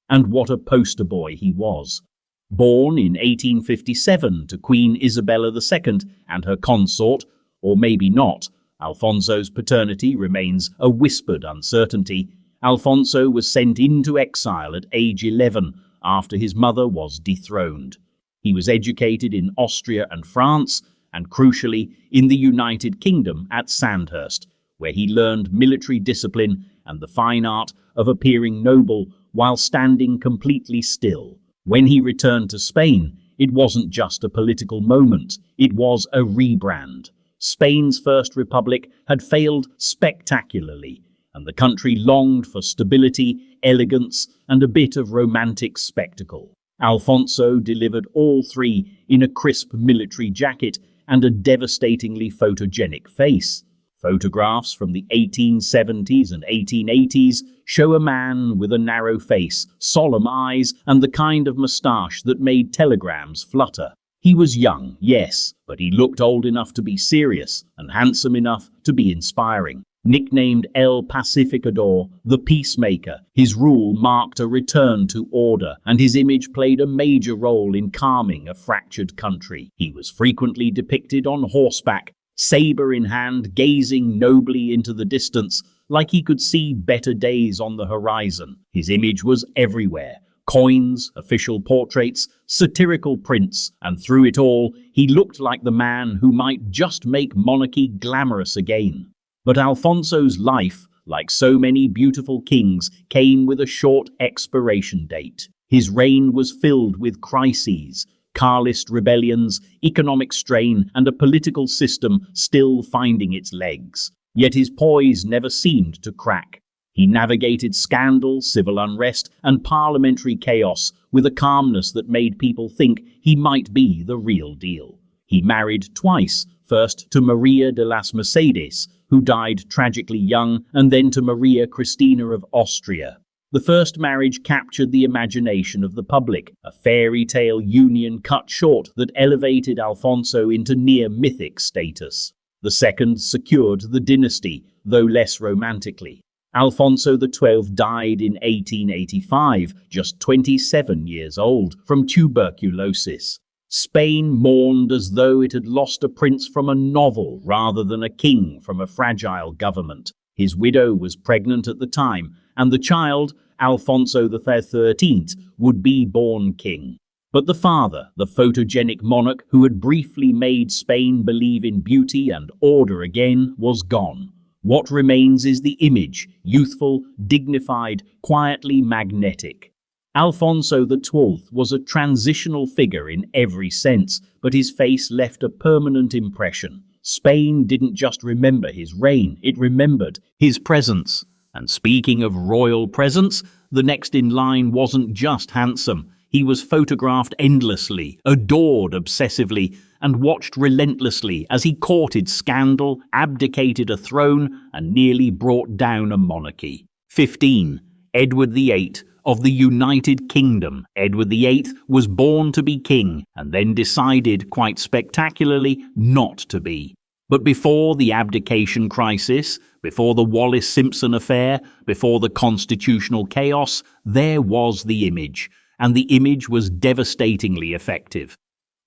And what a poster boy he was. Born in 1857 to Queen Isabella II and her consort, or maybe not, Alfonso's paternity remains a whispered uncertainty. Alfonso was sent into exile at age 11 after his mother was dethroned. He was educated in Austria and France, and crucially in the United Kingdom at Sandhurst, where he learned military discipline and the fine art of appearing noble while standing completely still. When he returned to Spain, it wasn't just a political moment, it was a rebrand. Spain's first republic had failed spectacularly, and the country longed for stability, elegance, and a bit of romantic spectacle. Alfonso delivered all three in a crisp military jacket and a devastatingly photogenic face. Photographs from the 1870s and 1880s show a man with a narrow face, solemn eyes, and the kind of moustache that made telegrams flutter. He was young, yes, but he looked old enough to be serious and handsome enough to be inspiring. Nicknamed El Pacificador, the peacemaker, his rule marked a return to order, and his image played a major role in calming a fractured country. He was frequently depicted on horseback, saber in hand, gazing nobly into the distance, like he could see better days on the horizon. His image was everywhere. Coins, official portraits, satirical prints, and through it all, he looked like the man who might just make monarchy glamorous again. But Alfonso's life, like so many beautiful kings, came with a short expiration date. His reign was filled with crises, Carlist rebellions, economic strain, and a political system still finding its legs. Yet his poise never seemed to crack. He navigated scandal, civil unrest, and parliamentary chaos with a calmness that made people think he might be the real deal. He married twice, first to Maria de las Mercedes, who died tragically young, and then to Maria Cristina of Austria. The first marriage captured the imagination of the public, a fairy tale union cut short that elevated Alfonso into near mythic status. The second secured the dynasty, though less romantically. Alfonso XII died in 1885, just 27 years old, from tuberculosis. Spain mourned as though it had lost a prince from a novel rather than a king from a fragile government. His widow was pregnant at the time, and the child, Alfonso XIII, would be born king. But the father, the photogenic monarch who had briefly made Spain believe in beauty and order again, was gone. What remains is the image, youthful, dignified, quietly magnetic. Alfonso XII was a transitional figure in every sense, but his face left a permanent impression. Spain didn't just remember his reign, it remembered his presence. And speaking of royal presence, the next in line wasn't just handsome. He was photographed endlessly, adored obsessively, and watched relentlessly as he courted scandal, abdicated a throne, and nearly brought down a monarchy. 15. Edward VIII of the United Kingdom. Edward VIII was born to be king, and then decided, quite spectacularly, not to be. But before the abdication crisis, before the Wallis-Simpson affair, before the constitutional chaos, there was the image, and the image was devastatingly effective.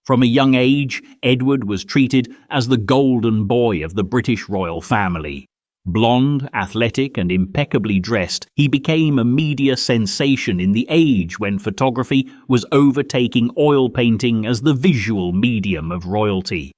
From a young age, Edward was treated as the golden boy of the British royal family. Blonde, athletic, and impeccably dressed, he became a media sensation in the age when photography was overtaking oil painting as the visual medium of royalty.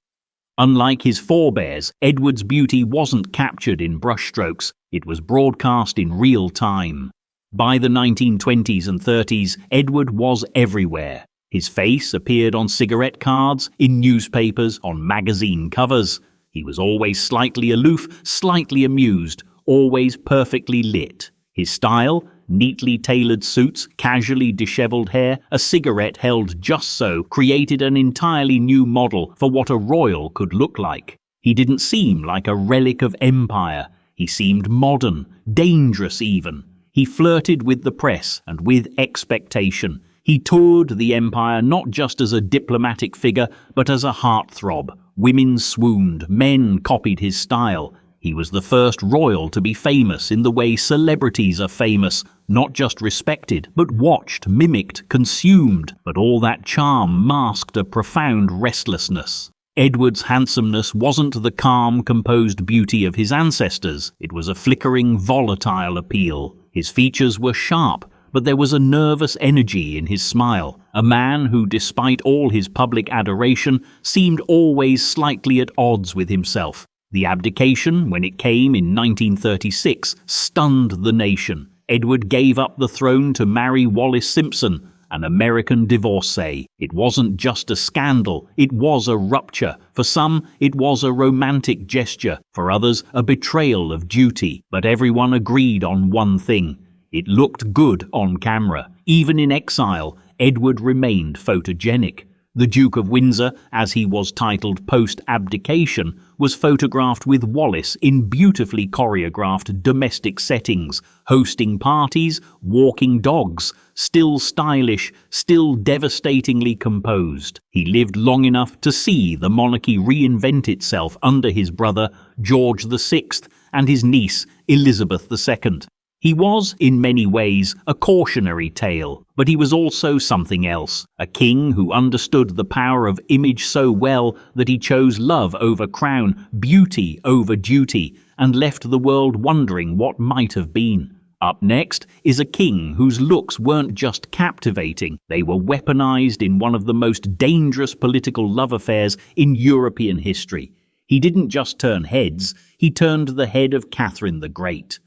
Unlike his forebears, Edward's beauty wasn't captured in brushstrokes, it was broadcast in real time. By the 1920s and 30s, Edward was everywhere. His face appeared on cigarette cards, in newspapers, on magazine covers. He was always slightly aloof, slightly amused, always perfectly lit. His style, neatly tailored suits, casually disheveled hair, a cigarette held just so, created an entirely new model for what a royal could look like. He didn't seem like a relic of empire. He seemed modern, dangerous even. He flirted with the press and with expectation. He toured the empire not just as a diplomatic figure, but as a heartthrob. Women swooned, men copied his style. He was the first royal to be famous in the way celebrities are famous, not just respected, but watched, mimicked, consumed. But all that charm masked a profound restlessness. Edward's handsomeness wasn't the calm, composed beauty of his ancestors. It was a flickering, volatile appeal. His features were sharp, but there was a nervous energy in his smile. A man who, despite all his public adoration, seemed always slightly at odds with himself. The abdication, when it came in 1936, stunned the nation. Edward gave up the throne to marry Wallis Simpson, an American divorcee. It wasn't just a scandal, it was a rupture. For some, it was a romantic gesture. For others, a betrayal of duty. But everyone agreed on one thing. It looked good on camera. Even in exile, Edward remained photogenic. The Duke of Windsor, as he was titled post-abdication, was photographed with Wallis in beautifully choreographed domestic settings, hosting parties, walking dogs, still stylish, still devastatingly composed. He lived long enough to see the monarchy reinvent itself under his brother George VI and his niece Elizabeth II. He was, in many ways, a cautionary tale, but he was also something else, a king who understood the power of image so well that he chose love over crown, beauty over duty, and left the world wondering what might have been. Up next is a king whose looks weren't just captivating, they were weaponized in one of the most dangerous political love affairs in European history. He didn't just turn heads, he turned the head of Catherine the Great.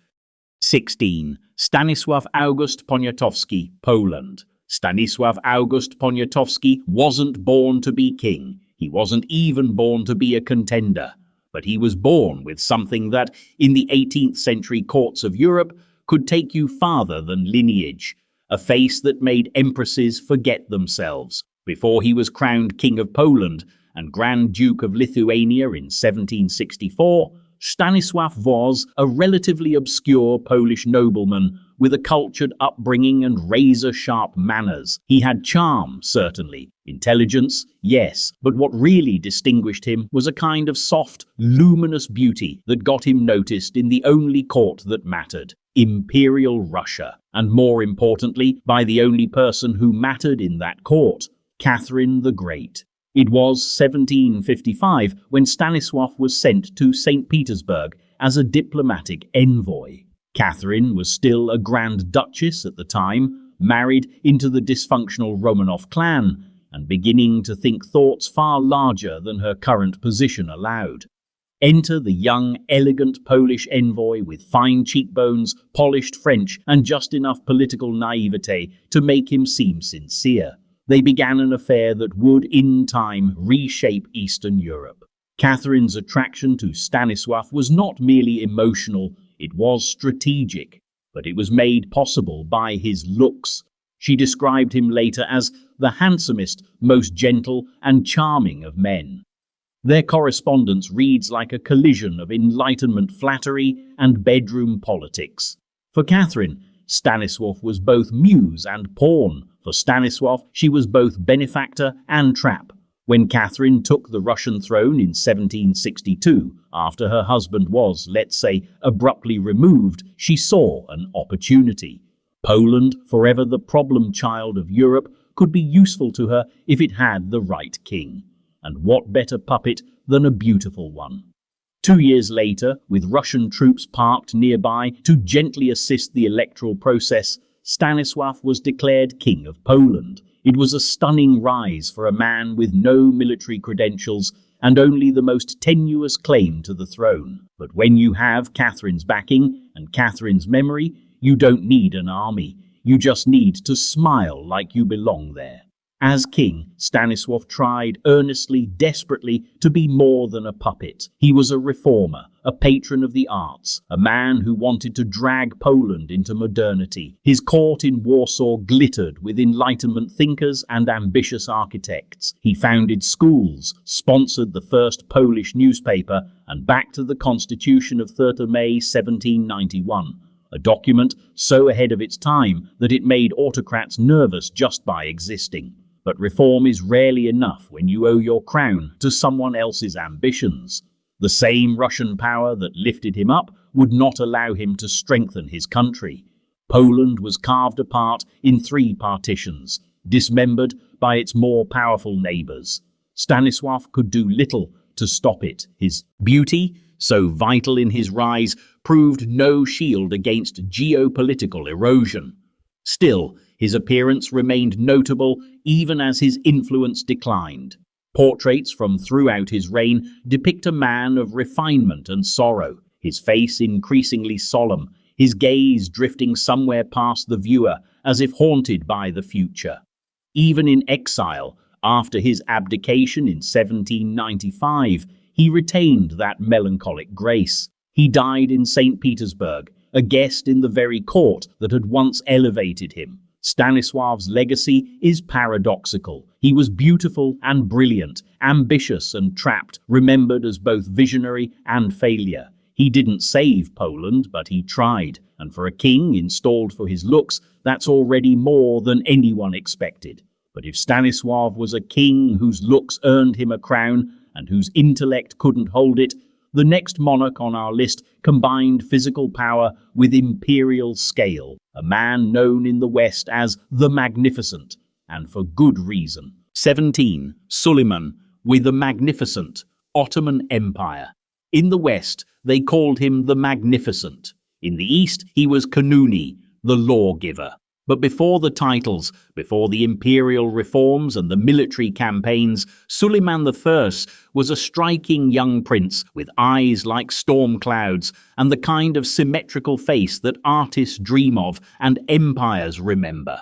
16. Stanisław August Poniatowski, Poland. Stanisław August Poniatowski wasn't born to be king. He wasn't even born to be a contender. But he was born with something that, in the 18th century courts of Europe, could take you farther than lineage. A face that made empresses forget themselves. Before he was crowned King of Poland and Grand Duke of Lithuania in 1764, Stanisław was a relatively obscure Polish nobleman with a cultured upbringing and razor-sharp manners. He had charm, certainly. Intelligence, yes. But what really distinguished him was a kind of soft, luminous beauty that got him noticed in the only court that mattered, Imperial Russia. And more importantly, by the only person who mattered in that court, Catherine the Great. It was 1755 when Stanisław was sent to St. Petersburg as a diplomatic envoy. Catherine was still a Grand Duchess at the time, married into the dysfunctional Romanov clan, and beginning to think thoughts far larger than her current position allowed. Enter the young, elegant Polish envoy with fine cheekbones, polished French, and just enough political naivete to make him seem sincere. They began an affair that would, in time, reshape Eastern Europe. Catherine's attraction to Stanisław was not merely emotional, it was strategic, but it was made possible by his looks. She described him later as the handsomest, most gentle, and charming of men. Their correspondence reads like a collision of Enlightenment flattery and bedroom politics. For Catherine, Stanisław was both muse and pawn. For Stanisław, she was both benefactor and trap. When Catherine took the Russian throne in 1762, after her husband was, let's say, abruptly removed, she saw an opportunity. Poland, forever the problem child of Europe, could be useful to her if it had the right king. And what better puppet than a beautiful one? 2 years later, with Russian troops parked nearby to gently assist the electoral process, Stanisław was declared King of Poland. It was a stunning rise for a man with no military credentials and only the most tenuous claim to the throne. But when you have Catherine's backing and Catherine's memory, you don't need an army. You just need to smile like you belong there. As king, Stanisław tried earnestly, desperately, to be more than a puppet. He was a reformer, a patron of the arts, a man who wanted to drag Poland into modernity. His court in Warsaw glittered with Enlightenment thinkers and ambitious architects. He founded schools, sponsored the first Polish newspaper, and backed the Constitution of 3rd of May 1791. A document so ahead of its time that it made autocrats nervous just by existing. But reform is rarely enough when you owe your crown to someone else's ambitions. The same Russian power that lifted him up would not allow him to strengthen his country. Poland was carved apart in 3 partitions, dismembered by its more powerful neighbours. Stanisław could do little to stop it. His beauty, so vital in his rise, proved no shield against geopolitical erosion. Still, his appearance remained notable even as his influence declined. Portraits from throughout his reign depict a man of refinement and sorrow, his face increasingly solemn, his gaze drifting somewhere past the viewer as if haunted by the future. Even in exile, after his abdication in 1795, he retained that melancholic grace. He died in St. Petersburg, a guest in the very court that had once elevated him. Stanisław's legacy is paradoxical. He was beautiful and brilliant, ambitious and trapped, remembered as both visionary and failure. He didn't save Poland, but he tried, and for a king installed for his looks, that's already more than anyone expected. But if Stanisław was a king whose looks earned him a crown and whose intellect couldn't hold it, the next monarch on our list combined physical power with imperial scale, a man known in the West as the Magnificent, and for good reason. 17. Suleiman the Magnificent, Ottoman Empire. In the West, they called him the Magnificent. In the East, he was Kanuni, the lawgiver. But before the titles, before the imperial reforms and the military campaigns, Suleiman I was a striking young prince with eyes like storm clouds and the kind of symmetrical face that artists dream of and empires remember.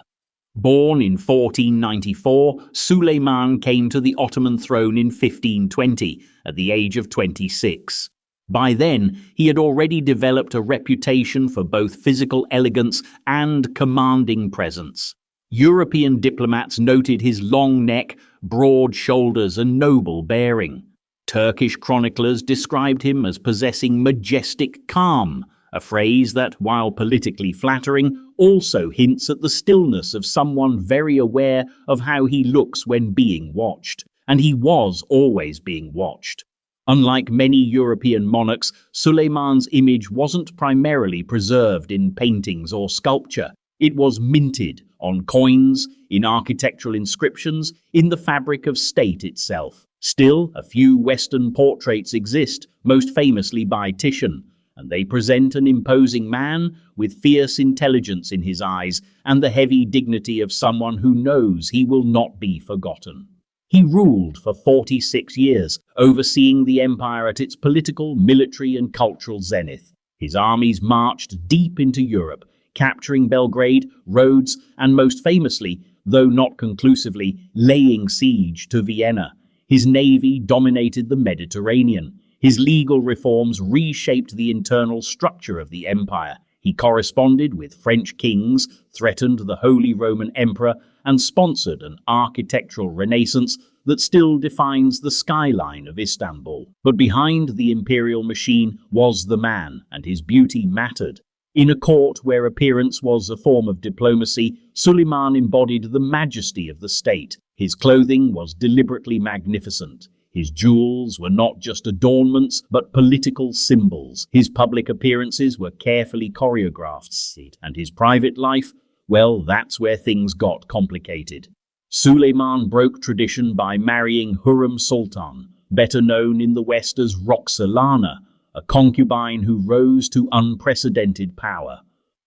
Born in 1494, Suleiman came to the Ottoman throne in 1520 at the age of 26. By then, he had already developed a reputation for both physical elegance and commanding presence. European diplomats noted his long neck, broad shoulders, and noble bearing. Turkish chroniclers described him as possessing majestic calm, a phrase that, while politically flattering, also hints at the stillness of someone very aware of how he looks when being watched. And he was always being watched. Unlike many European monarchs, Suleiman's image wasn't primarily preserved in paintings or sculpture. It was minted on coins, in architectural inscriptions, in the fabric of state itself. Still, a few Western portraits exist, most famously by Titian, and they present an imposing man with fierce intelligence in his eyes and the heavy dignity of someone who knows he will not be forgotten. He ruled for 46 years, overseeing the empire at its political, military, and cultural zenith. His armies marched deep into Europe, capturing Belgrade, Rhodes, and most famously, though not conclusively, laying siege to Vienna. His navy dominated the Mediterranean. His legal reforms reshaped the internal structure of the empire. He corresponded with French kings, threatened the Holy Roman Emperor, and sponsored an architectural renaissance that still defines the skyline of Istanbul. But behind the imperial machine was the man, and his beauty mattered. In a court where appearance was a form of diplomacy, Suleiman embodied the majesty of the state. His clothing was deliberately magnificent. His jewels were not just adornments, but political symbols. His public appearances were carefully choreographed, and his private life, well, that's where things got complicated. Suleiman broke tradition by marrying Hurrem Sultan, better known in the West as Roxolana, a concubine who rose to unprecedented power.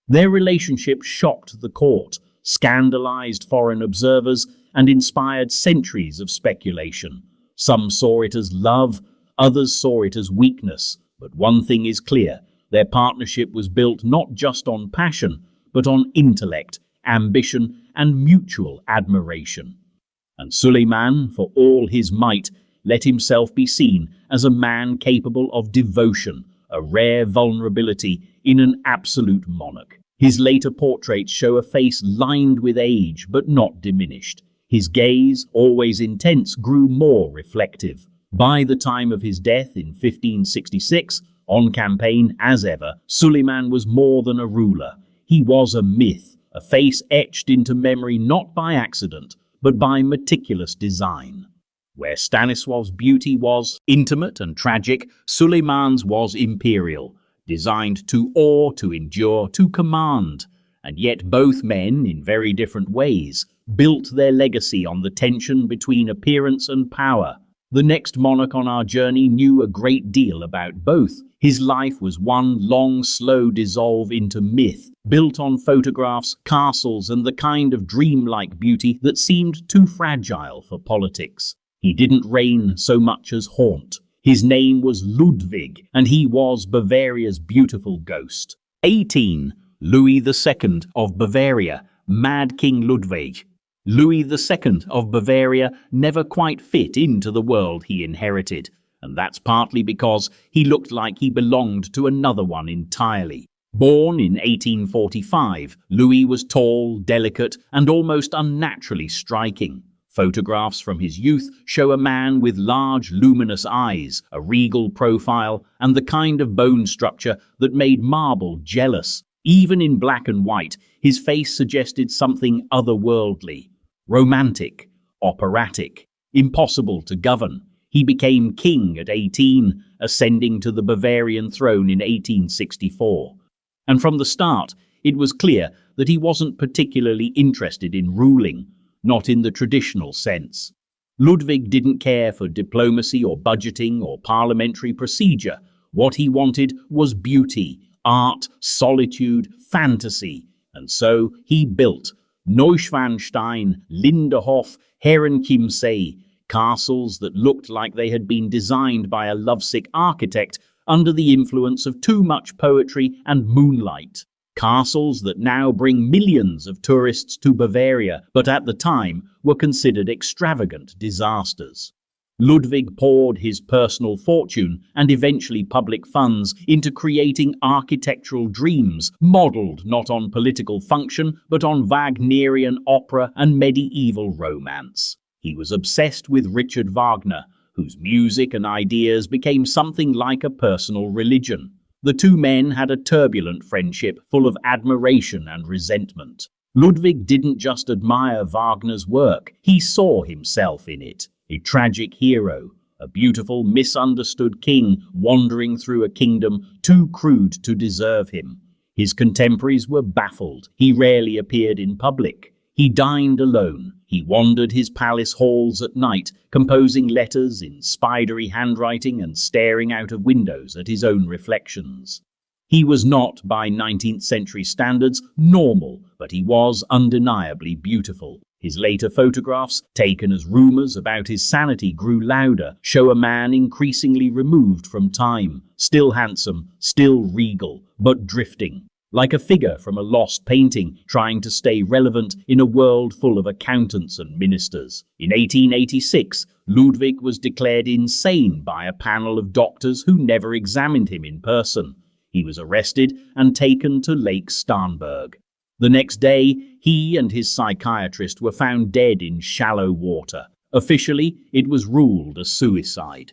Their relationship shocked the court, scandalized foreign observers, and inspired centuries of speculation. Some saw it as love, others saw it as weakness. But one thing is clear, their partnership was built not just on passion, but on intellect, ambition, and mutual admiration. And Suleiman, for all his might, let himself be seen as a man capable of devotion, a rare vulnerability in an absolute monarch. His later portraits show a face lined with age but not diminished. His gaze, always intense, grew more reflective. By the time of his death in 1566, on campaign as ever, Suleiman was more than a ruler. He was a myth, a face etched into memory not by accident, but by meticulous design. Where Stanisław's beauty was intimate and tragic, Suleiman's was imperial, designed to awe, to endure, to command. And yet both men, in very different ways, built their legacy on the tension between appearance and power. The next monarch on our journey knew a great deal about both. His life was one long, slow dissolve into myth, built on photographs, castles, and the kind of dreamlike beauty that seemed too fragile for politics. He didn't reign so much as haunt. His name was Ludwig, and he was Bavaria's beautiful ghost. 18. Louis II of Bavaria, Mad King Ludwig. Louis II of Bavaria never quite fit into the world he inherited, and that's partly because he looked like he belonged to another one entirely. Born in 1845, Louis was tall, delicate, and almost unnaturally striking. Photographs from his youth show a man with large, luminous eyes, a regal profile, and the kind of bone structure that made marble jealous. Even in black and white, his face suggested something otherworldly, romantic, operatic, impossible to govern. He became king at 18, ascending to the Bavarian throne in 1864. And from the start, it was clear that he wasn't particularly interested in ruling, not in the traditional sense. Ludwig didn't care for diplomacy or budgeting or parliamentary procedure. What he wanted was beauty, art, solitude, fantasy. And so he built Neuschwanstein, Linderhof, Herrenchiemsee, castles that looked like they had been designed by a lovesick architect under the influence of too much poetry and moonlight. Castles that now bring millions of tourists to Bavaria, but at the time were considered extravagant disasters. Ludwig poured his personal fortune and eventually public funds into creating architectural dreams modelled not on political function but on Wagnerian opera and medieval romance. He was obsessed with Richard Wagner, whose music and ideas became something like a personal religion. The two men had a turbulent friendship full of admiration and resentment. Ludwig didn't just admire Wagner's work, he saw himself in it. A tragic hero, a beautiful, misunderstood king wandering through a kingdom too crude to deserve him. His contemporaries were baffled. He rarely appeared in public. He dined alone. He wandered his palace halls at night, composing letters in spidery handwriting and staring out of windows at his own reflections. He was not, by 19th century standards, normal, but he was undeniably beautiful. His later photographs, taken as rumors about his sanity grew louder, show a man increasingly removed from time, still handsome, still regal, but drifting, like a figure from a lost painting trying to stay relevant in a world full of accountants and ministers. In 1886, Ludwig was declared insane by a panel of doctors who never examined him in person. He was arrested and taken to Lake Starnberg. The next day, he and his psychiatrist were found dead in shallow water. Officially, it was ruled a suicide.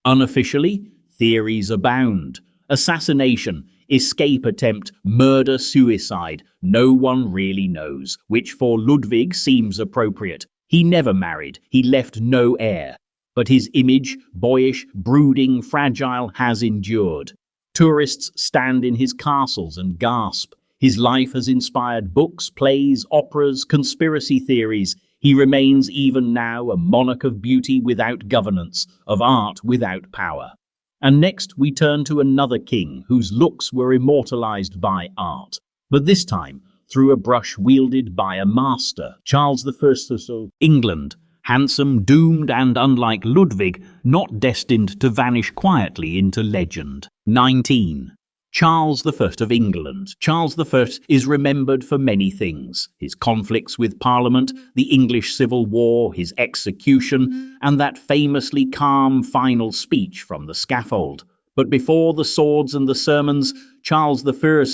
Unofficially, theories abound. Assassination, escape attempt, murder, suicide. No one really knows, which for Ludwig seems appropriate. He never married, he left no heir. But his image, boyish, brooding, fragile, has endured. Tourists stand in his castles and gasp. His life has inspired books, plays, operas, conspiracy theories. He remains even now a monarch of beauty without governance, of art without power. And next we turn to another king whose looks were immortalized by art, but this time through a brush wielded by a master, Charles I of England. Handsome, doomed, and unlike Ludwig, not destined to vanish quietly into legend. 19. Charles I of England. Charles I is remembered for many things: his conflicts with Parliament, the English Civil War, his execution, and that famously calm final speech from the scaffold. But before the swords and the sermons, Charles I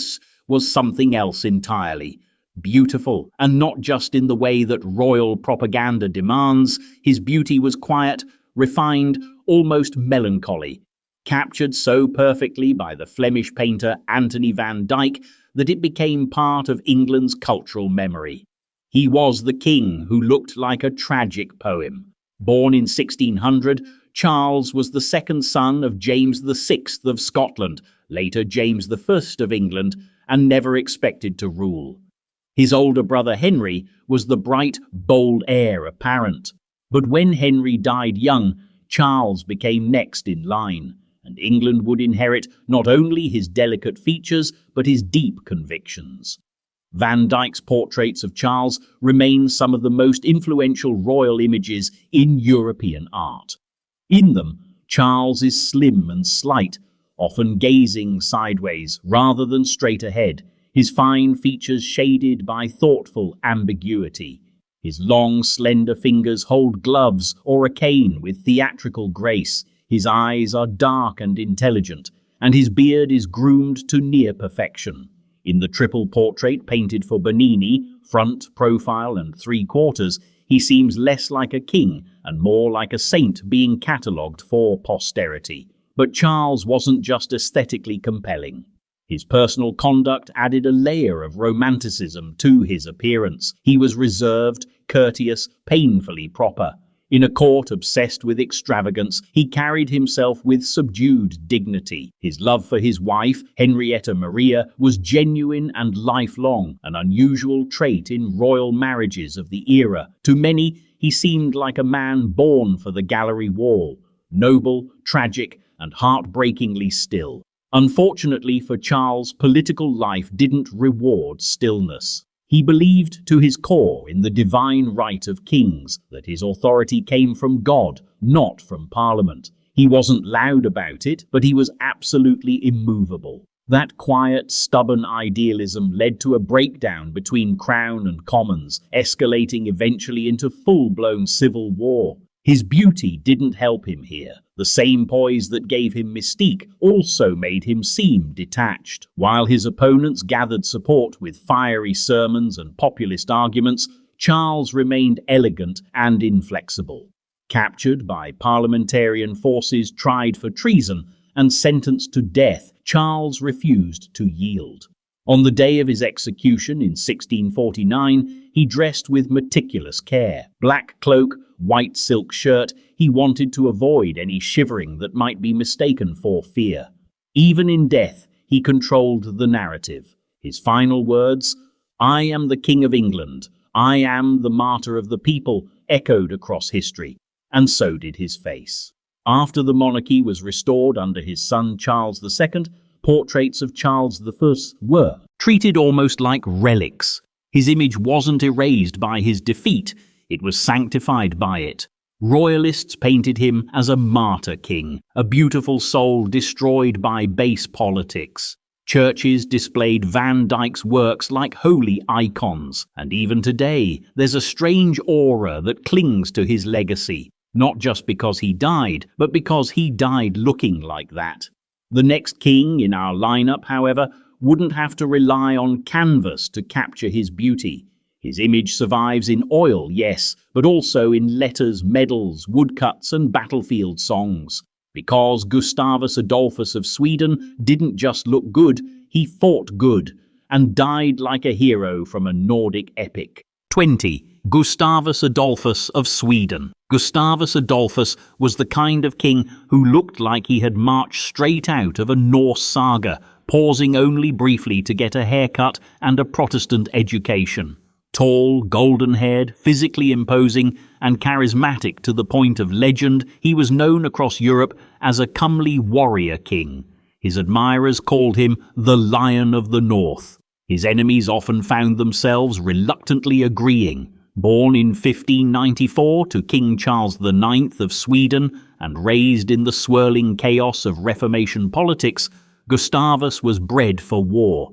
was something else entirely. Beautiful, and not just in the way that royal propaganda demands. His beauty was quiet, refined, almost melancholy, captured so perfectly by the Flemish painter Anthony van Dyck that it became part of England's cultural memory. He was the king who looked like a tragic poem. Born in 1600, Charles was the second son of James VI of Scotland, later James I of England, and never expected to rule. His older brother Henry was the bright, bold heir apparent. But when Henry died young, Charles became next in line, and England would inherit not only his delicate features, but his deep convictions. Van Dyck's portraits of Charles remain some of the most influential royal images in European art. In them, Charles is slim and slight, often gazing sideways rather than straight ahead, his fine features shaded by thoughtful ambiguity. His long, slender fingers hold gloves or a cane with theatrical grace. His eyes are dark and intelligent, and his beard is groomed to near perfection. In the triple portrait painted for Bernini, front, profile, and three-quarters, he seems less like a king and more like a saint being catalogued for posterity. But Charles wasn't just aesthetically compelling. His personal conduct added a layer of romanticism to his appearance. He was reserved, courteous, painfully proper. In a court obsessed with extravagance, he carried himself with subdued dignity. His love for his wife, Henrietta Maria, was genuine and lifelong, an unusual trait in royal marriages of the era. To many, he seemed like a man born for the gallery wall, noble, tragic, and heartbreakingly still. Unfortunately for Charles, political life didn't reward stillness. He believed to his core in the divine right of kings, that his authority came from God, not from Parliament. He wasn't loud about it, but he was absolutely immovable. That quiet, stubborn idealism led to a breakdown between Crown and Commons, escalating eventually into full-blown civil war. His beauty didn't help him here. The same poise that gave him mystique also made him seem detached. While his opponents gathered support with fiery sermons and populist arguments, Charles remained elegant and inflexible. Captured by parliamentarian forces tried for treason and sentenced to death, Charles refused to yield. On the day of his execution in 1649, he dressed with meticulous care. Black cloak, white silk shirt, he wanted to avoid any shivering that might be mistaken for fear. Even in death, he controlled the narrative. His final words, "I am the King of England, I am the martyr of the people," echoed across history, and so did his face. After the monarchy was restored under his son Charles II, portraits of Charles I were treated almost like relics. His image wasn't erased by his defeat, it was sanctified by it. Royalists painted him as a martyr king, a beautiful soul destroyed by base politics. Churches displayed Van Dyck's works like holy icons, and even today there's a strange aura that clings to his legacy, not just because he died, but because he died looking like that. The next king in our lineup, however, wouldn't have to rely on canvas to capture his beauty. His image survives in oil, yes, but also in letters, medals, woodcuts, and battlefield songs. Because Gustavus Adolphus of Sweden didn't just look good, he fought good, and died like a hero from a Nordic epic. 20. Gustavus Adolphus of Sweden. Gustavus Adolphus was the kind of king who looked like he had marched straight out of a Norse saga, pausing only briefly to get a haircut and a Protestant education. Tall, golden-haired, physically imposing, and charismatic to the point of legend, he was known across Europe as a comely warrior king. His admirers called him the Lion of the North. His enemies often found themselves reluctantly agreeing. Born in 1594 to King Charles IX of Sweden and raised in the swirling chaos of Reformation politics, Gustavus was bred for war.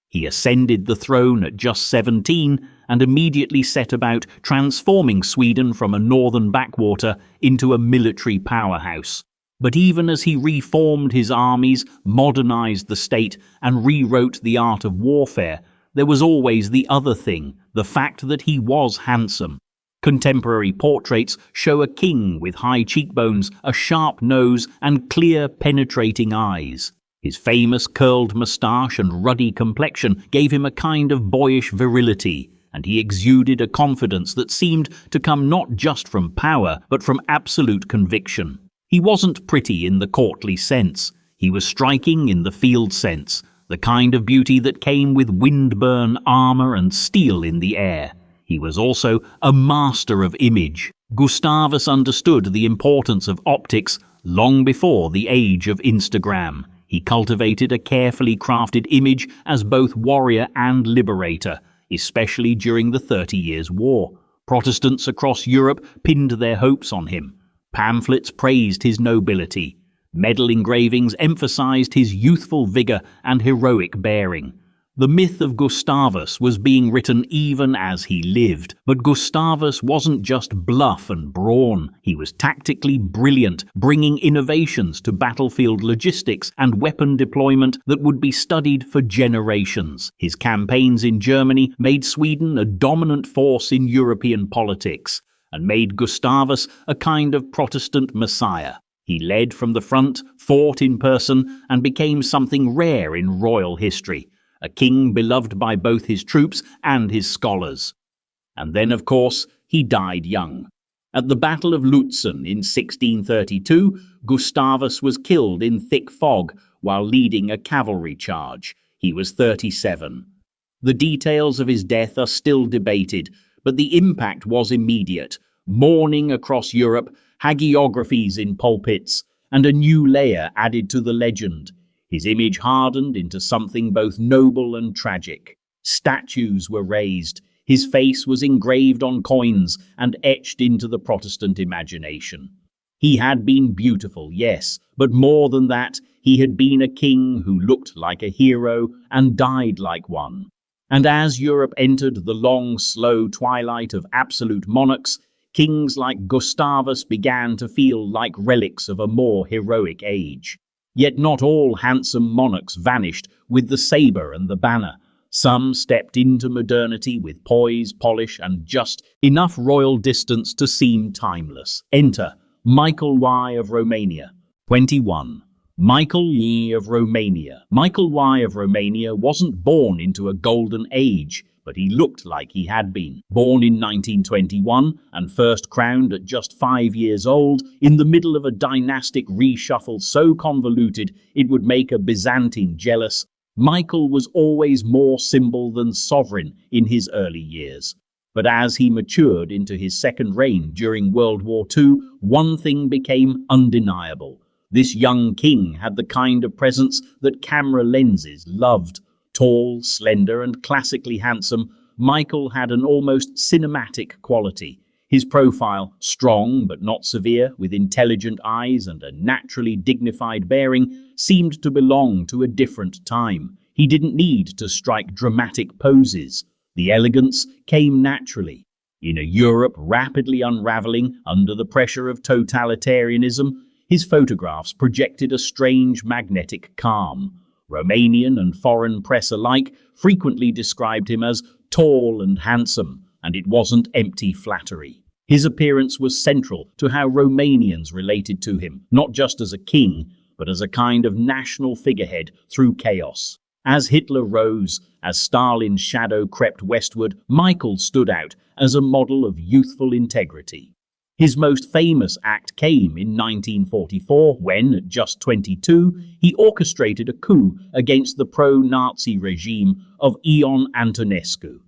He ascended the throne at just 17 and immediately set about transforming Sweden from a northern backwater into a military powerhouse. But even as he reformed his armies, modernized the state, and rewrote the art of warfare, there was always the other thing, the fact that he was handsome. Contemporary portraits show a king with high cheekbones, a sharp nose, and clear, penetrating eyes. His famous curled moustache and ruddy complexion gave him a kind of boyish virility, and he exuded a confidence that seemed to come not just from power, but from absolute conviction. He wasn't pretty in the courtly sense. He was striking in the field sense, the kind of beauty that came with windburn armor and steel in the air. He was also a master of image. Gustavus understood the importance of optics long before the age of Instagram. He cultivated a carefully crafted image as both warrior and liberator, especially during the 30 Years' War. Protestants across Europe pinned their hopes on him. Pamphlets praised his nobility. Medal engravings emphasized his youthful vigor and heroic bearing. The myth of Gustavus was being written even as he lived, but Gustavus wasn't just bluff and brawn. He was tactically brilliant, bringing innovations to battlefield logistics and weapon deployment that would be studied for generations. His campaigns in Germany made Sweden a dominant force in European politics, and made Gustavus a kind of Protestant messiah. He led from the front, fought in person, and became something rare in royal history. A king beloved by both his troops and his scholars. And then, of course, he died young. At the Battle of Lutzen in 1632, Gustavus was killed in thick fog while leading a cavalry charge. He was 37. The details of his death are still debated, but the impact was immediate. Mourning across Europe, hagiographies in pulpits, and a new layer added to the legend. His image hardened into something both noble and tragic. Statues were raised. His face was engraved on coins and etched into the Protestant imagination. He had been beautiful, yes, but more than that, he had been a king who looked like a hero and died like one. And as Europe entered the long, slow twilight of absolute monarchs, kings like Gustavus began to feel like relics of a more heroic age. Yet not all handsome monarchs vanished with the sabre and the banner. Some stepped into modernity with poise, polish, and just enough royal distance to seem timeless. Enter Michael I of Romania. 21. Michael I of Romania. Michael I of Romania wasn't born into a golden age, but he looked like he had been. Born in 1921 and first crowned at just 5 years old, in the middle of a dynastic reshuffle so convoluted it would make a Byzantine jealous, Michael was always more symbol than sovereign in his early years. But as he matured into his second reign during World War II, one thing became undeniable. This young king had the kind of presence that camera lenses loved. Tall, slender, and classically handsome, Michael had an almost cinematic quality. His profile, strong but not severe, with intelligent eyes and a naturally dignified bearing, seemed to belong to a different time. He didn't need to strike dramatic poses. The elegance came naturally. In a Europe rapidly unraveling under the pressure of totalitarianism, his photographs projected a strange magnetic calm. Romanian and foreign press alike frequently described him as tall and handsome, and it wasn't empty flattery. His appearance was central to how Romanians related to him, not just as a king, but as a kind of national figurehead through chaos. As Hitler rose, as Stalin's shadow crept westward, Michael stood out as a model of youthful integrity. His most famous act came in 1944 when, at just 22, he orchestrated a coup against the pro-Nazi regime of Ion Antonescu.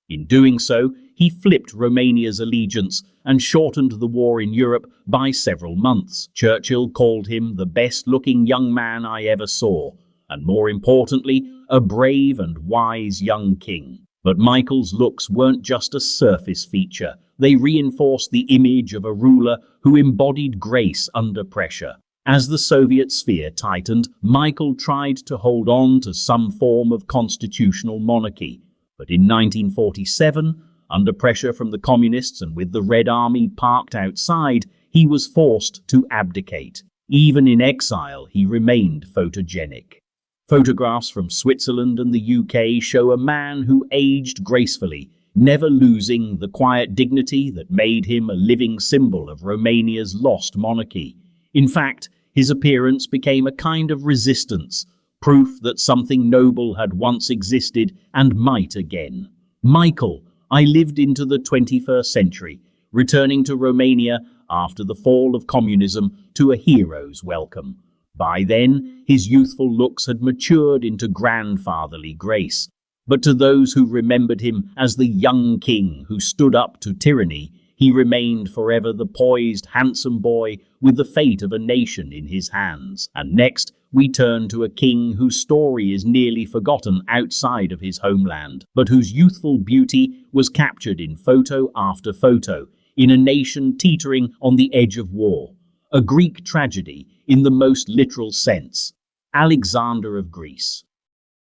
In doing so, he flipped Romania's allegiance and shortened the war in Europe by several months. Churchill called him the best-looking young man I ever saw, and more importantly, a brave and wise young king. But Michael's looks weren't just a surface feature. They reinforced the image of a ruler who embodied grace under pressure. As the Soviet sphere tightened, Michael tried to hold on to some form of constitutional monarchy. But in 1947, under pressure from the communists and with the Red Army parked outside, he was forced to abdicate. Even in exile, he remained photogenic. Photographs from Switzerland and the UK show a man who aged gracefully, never losing the quiet dignity that made him a living symbol of Romania's lost monarchy. In fact, his appearance became a kind of resistance, proof that something noble had once existed and might again. Michael, I lived into the 21st century, returning to Romania after the fall of communism to a hero's welcome. By then, his youthful looks had matured into grandfatherly grace. But to those who remembered him as the young king who stood up to tyranny, he remained forever the poised, handsome boy with the fate of a nation in his hands. And next, we turn to a king whose story is nearly forgotten outside of his homeland, but whose youthful beauty was captured in photo after photo, in a nation teetering on the edge of war. A Greek tragedy in the most literal sense. Alexander of Greece.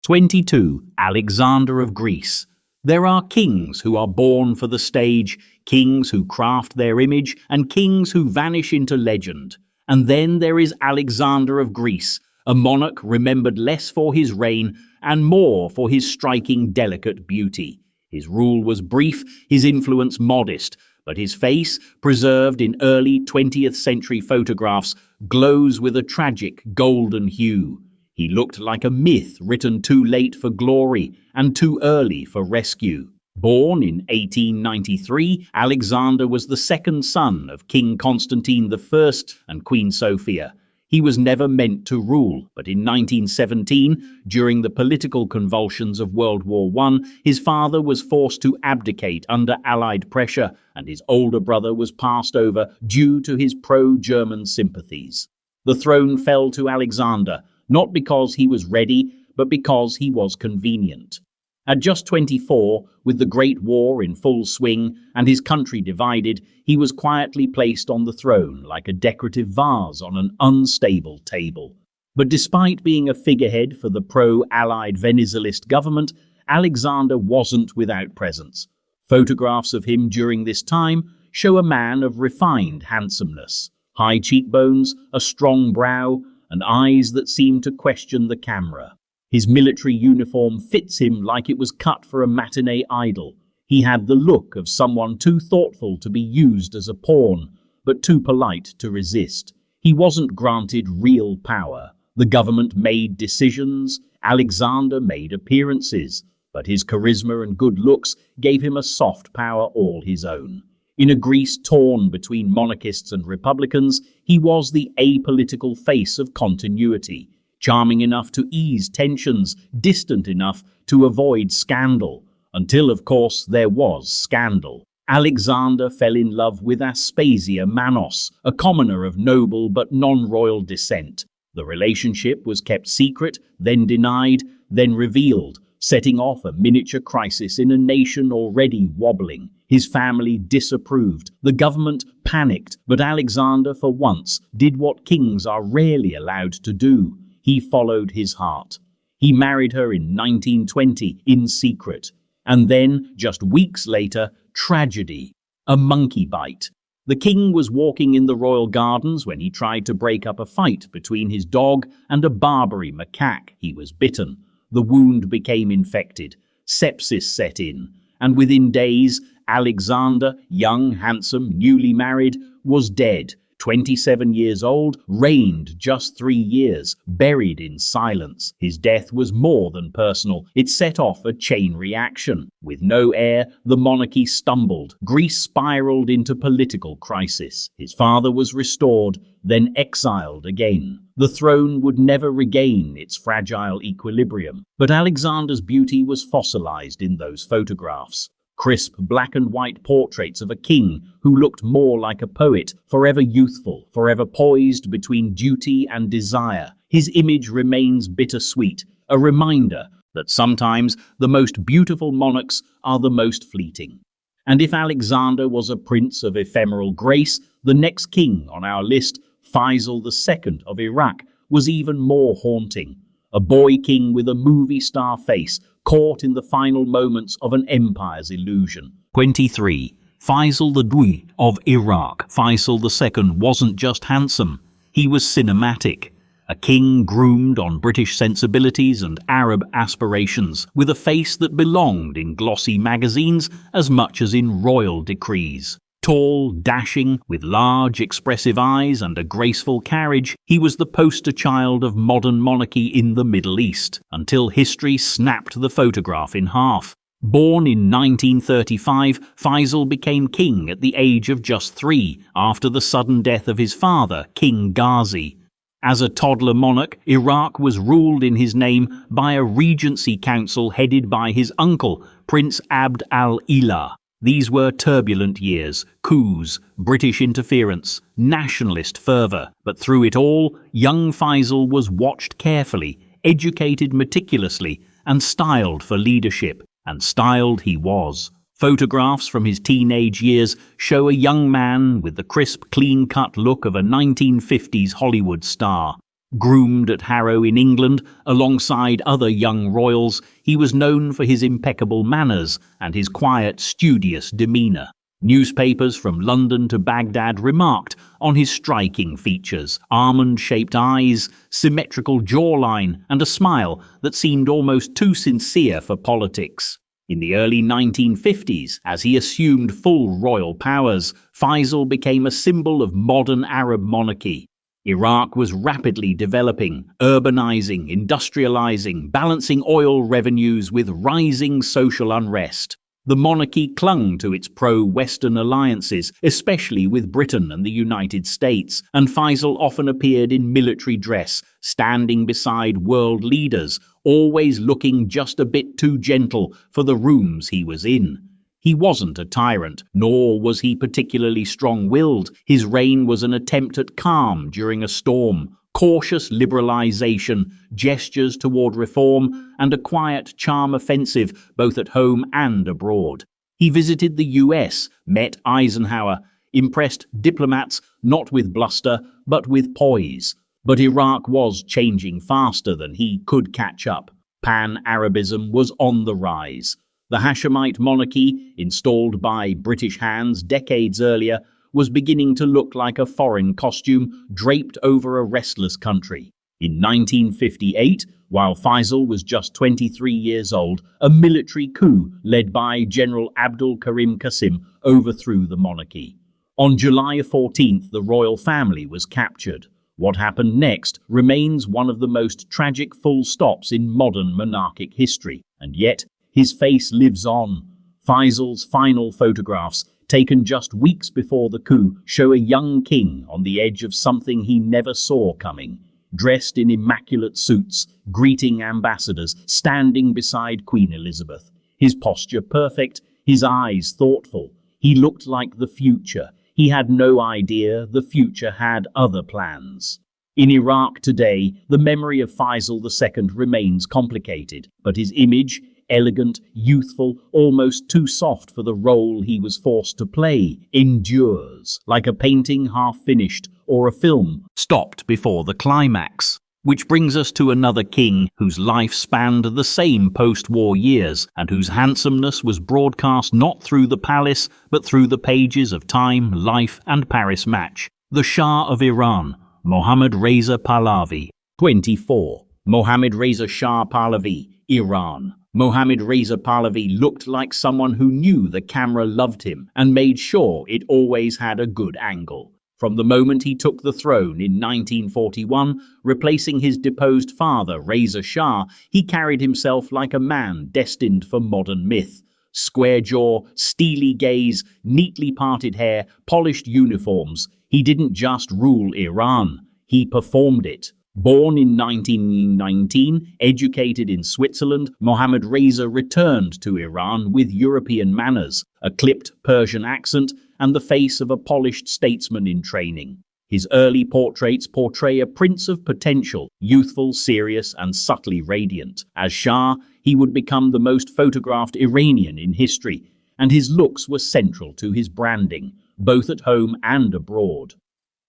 22. Alexander of Greece. There are kings who are born for the stage, kings who craft their image, and kings who vanish into legend. And then there is Alexander of Greece, a monarch remembered less for his reign and more for his striking, delicate beauty. His rule was brief, his influence modest, but his face, preserved in early 20th century photographs, glows with a tragic golden hue. He looked like a myth written too late for glory and too early for rescue. Born in 1893, Alexander was the second son of King Constantine I and Queen Sophia. He was never meant to rule, but in 1917, during the political convulsions of World War I, his father was forced to abdicate under Allied pressure, and his older brother was passed over due to his pro-German sympathies. The throne fell to Alexander, not because he was ready, but because he was convenient. At just 24, with the Great War in full swing and his country divided, he was quietly placed on the throne like a decorative vase on an unstable table. But despite being a figurehead for the pro-Allied Venezuelist government, Alexander wasn't without presence. Photographs of him during this time show a man of refined handsomeness, high cheekbones, a strong brow, and eyes that seem to question the camera. His military uniform fits him like it was cut for a matinee idol. He had the look of someone too thoughtful to be used as a pawn, but too polite to resist. He wasn't granted real power. The government made decisions, Alexander made appearances, but his charisma and good looks gave him a soft power all his own. In a Greece torn between monarchists and republicans, he was the apolitical face of continuity, charming enough to ease tensions, distant enough to avoid scandal. Until, of course, there was scandal. Alexander fell in love with Aspasia Manos, a commoner of noble but non-royal descent. The relationship was kept secret, then denied, then revealed, setting off a miniature crisis in a nation already wobbling. His family disapproved, the government panicked, but Alexander, for once, did what kings are rarely allowed to do. He followed his heart. He married her in 1920 in secret. And then, just weeks later, tragedy. A monkey bite. The king was walking in the royal gardens when he tried to break up a fight between his dog and a Barbary macaque. He was bitten. The wound became infected. Sepsis set in. And within days, Alexander, young, handsome, newly married, was dead. 27 years old, reigned just 3 years, buried in silence. His death was more than personal. It set off a chain reaction. With no heir, the monarchy stumbled. Greece spiraled into political crisis. His father was restored, then exiled again. The throne would never regain its fragile equilibrium. But Alexander's beauty was fossilized in those photographs. Crisp black and white portraits of a king who looked more like a poet, forever youthful, forever poised between duty and desire. His image remains bittersweet, a reminder that sometimes the most beautiful monarchs are the most fleeting. And if Alexander was a prince of ephemeral grace, the next king on our list Faisal II of Iraq was even more haunting. A boy king with a movie star face, caught in the final moments of an empire's illusion. 23. Faisal II of Iraq. Faisal II wasn't just handsome, he was cinematic. A king groomed on British sensibilities and Arab aspirations, with a face that belonged in glossy magazines as much as in royal decrees. Tall, dashing, with large, expressive eyes and a graceful carriage, he was the poster child of modern monarchy in the Middle East, until history snapped the photograph in half. Born in 1935, Faisal became king at the age of just 3, after the sudden death of his father, King Ghazi. As a toddler monarch, Iraq was ruled in his name by a regency council headed by his uncle, Prince Abd al-Ilah. These were turbulent years, coups, British interference, nationalist fervour. But through it all, young Faisal was watched carefully, educated meticulously, and styled for leadership. And styled he was. Photographs from his teenage years show a young man with the crisp, clean-cut look of a 1950s Hollywood star. Groomed at Harrow in England, alongside other young royals, he was known for his impeccable manners and his quiet, studious demeanour. Newspapers from London to Baghdad remarked on his striking features: almond-shaped eyes, symmetrical jawline, and a smile that seemed almost too sincere for politics. In the early 1950s, as he assumed full royal powers, Faisal became a symbol of modern Arab monarchy. Iraq was rapidly developing, urbanizing, industrializing, balancing oil revenues with rising social unrest. The monarchy clung to its pro-Western alliances, especially with Britain and the United States, and Faisal often appeared in military dress, standing beside world leaders, always looking just a bit too gentle for the rooms he was in. He wasn't a tyrant, nor was he particularly strong-willed. His reign was an attempt at calm during a storm, cautious liberalization, gestures toward reform, and a quiet charm offensive both at home and abroad. He visited the US, met Eisenhower, impressed diplomats not with bluster but with poise. But Iraq was changing faster than he could catch up. Pan-Arabism was on the rise. The Hashemite monarchy, installed by British hands decades earlier, was beginning to look like a foreign costume draped over a restless country. In 1958, while Faisal was just 23 years old, a military coup led by General Abdul Karim Qasim overthrew the monarchy. On July 14th, the royal family was captured. What happened next remains one of the most tragic full stops in modern monarchic history, and yet his face lives on. Faisal's final photographs, taken just weeks before the coup, show a young king on the edge of something he never saw coming, dressed in immaculate suits, greeting ambassadors, standing beside Queen Elizabeth. His posture perfect, his eyes thoughtful. He looked like the future. He had no idea the future had other plans. In Iraq today, the memory of Faisal II remains complicated, but his image, elegant, youthful, almost too soft for the role he was forced to play, endures, like a painting half-finished or a film stopped before the climax. Which brings us to another king whose life spanned the same post-war years and whose handsomeness was broadcast not through the palace but through the pages of Time, Life and Paris Match. The Shah of Iran, Mohammad Reza Pahlavi. 24. Mohammad Reza Shah Pahlavi, Iran. Mohammad Reza Pahlavi looked like someone who knew the camera loved him and made sure it always had a good angle. From the moment he took the throne in 1941, replacing his deposed father, Reza Shah, he carried himself like a man destined for modern myth. Square jaw, steely gaze, neatly parted hair, polished uniforms. He didn't just rule Iran, he performed it. Born in 1919, educated in Switzerland, Mohammad Reza returned to Iran with European manners, a clipped Persian accent, and the face of a polished statesman in training. His early portraits portray a prince of potential, youthful, serious, and subtly radiant. As Shah, he would become the most photographed Iranian in history, and his looks were central to his branding, both at home and abroad.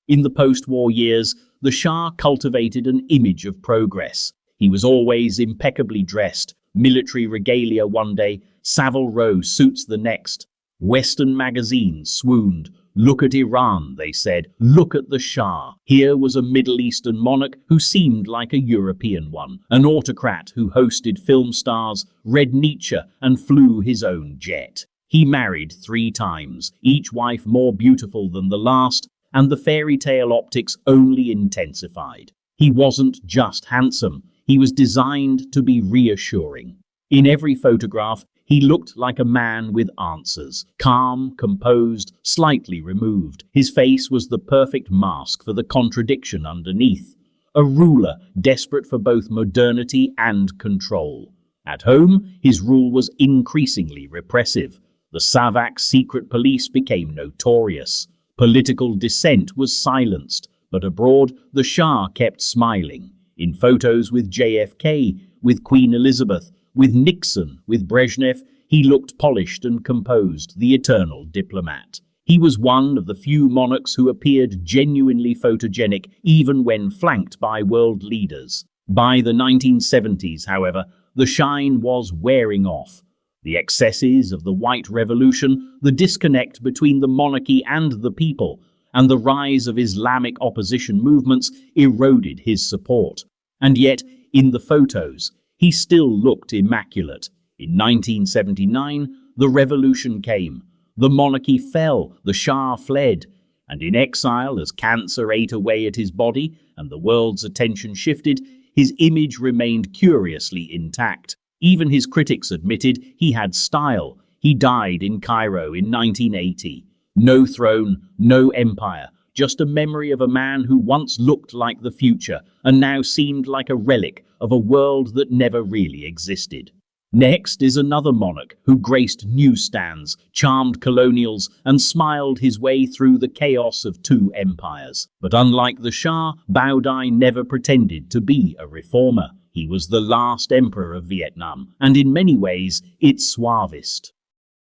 In the post-war years, the Shah cultivated an image of progress. He was always impeccably dressed, military regalia one day, Savile Row suits the next. Western magazines swooned. Look at Iran, they said. Look at the Shah. Here was a Middle Eastern monarch who seemed like a European one, an autocrat who hosted film stars, read Nietzsche, and flew his own jet. He married 3 times, each wife more beautiful than the last, and the fairy tale optics only intensified. He wasn't just handsome, he was designed to be reassuring. In every photograph, he looked like a man with answers, calm, composed, slightly removed. His face was the perfect mask for the contradiction underneath. A ruler desperate for both modernity and control. At home, his rule was increasingly repressive. The Savak secret police became notorious. Political dissent was silenced, but abroad the Shah kept smiling. In photos with JFK, with Queen Elizabeth, with Nixon, with Brezhnev, he looked polished and composed, the eternal diplomat. He was one of the few monarchs who appeared genuinely photogenic, even when flanked by world leaders. By the 1970s, however, the shine was wearing off. The excesses of the White Revolution, the disconnect between the monarchy and the people, and the rise of Islamic opposition movements eroded his support. And yet, in the photos, he still looked immaculate. In 1979, the revolution came. The monarchy fell, the Shah fled, and in exile as cancer ate away at his body and the world's attention shifted, his image remained curiously intact. Even his critics admitted he had style. He died in Cairo in 1980. No throne, no empire, just a memory of a man who once looked like the future and now seemed like a relic of a world that never really existed. Next is another monarch who graced newsstands, charmed colonials, and smiled his way through the chaos of 2 empires. But unlike the Shah, Bao Dai never pretended to be a reformer. He was the last emperor of Vietnam, and in many ways, its suavest.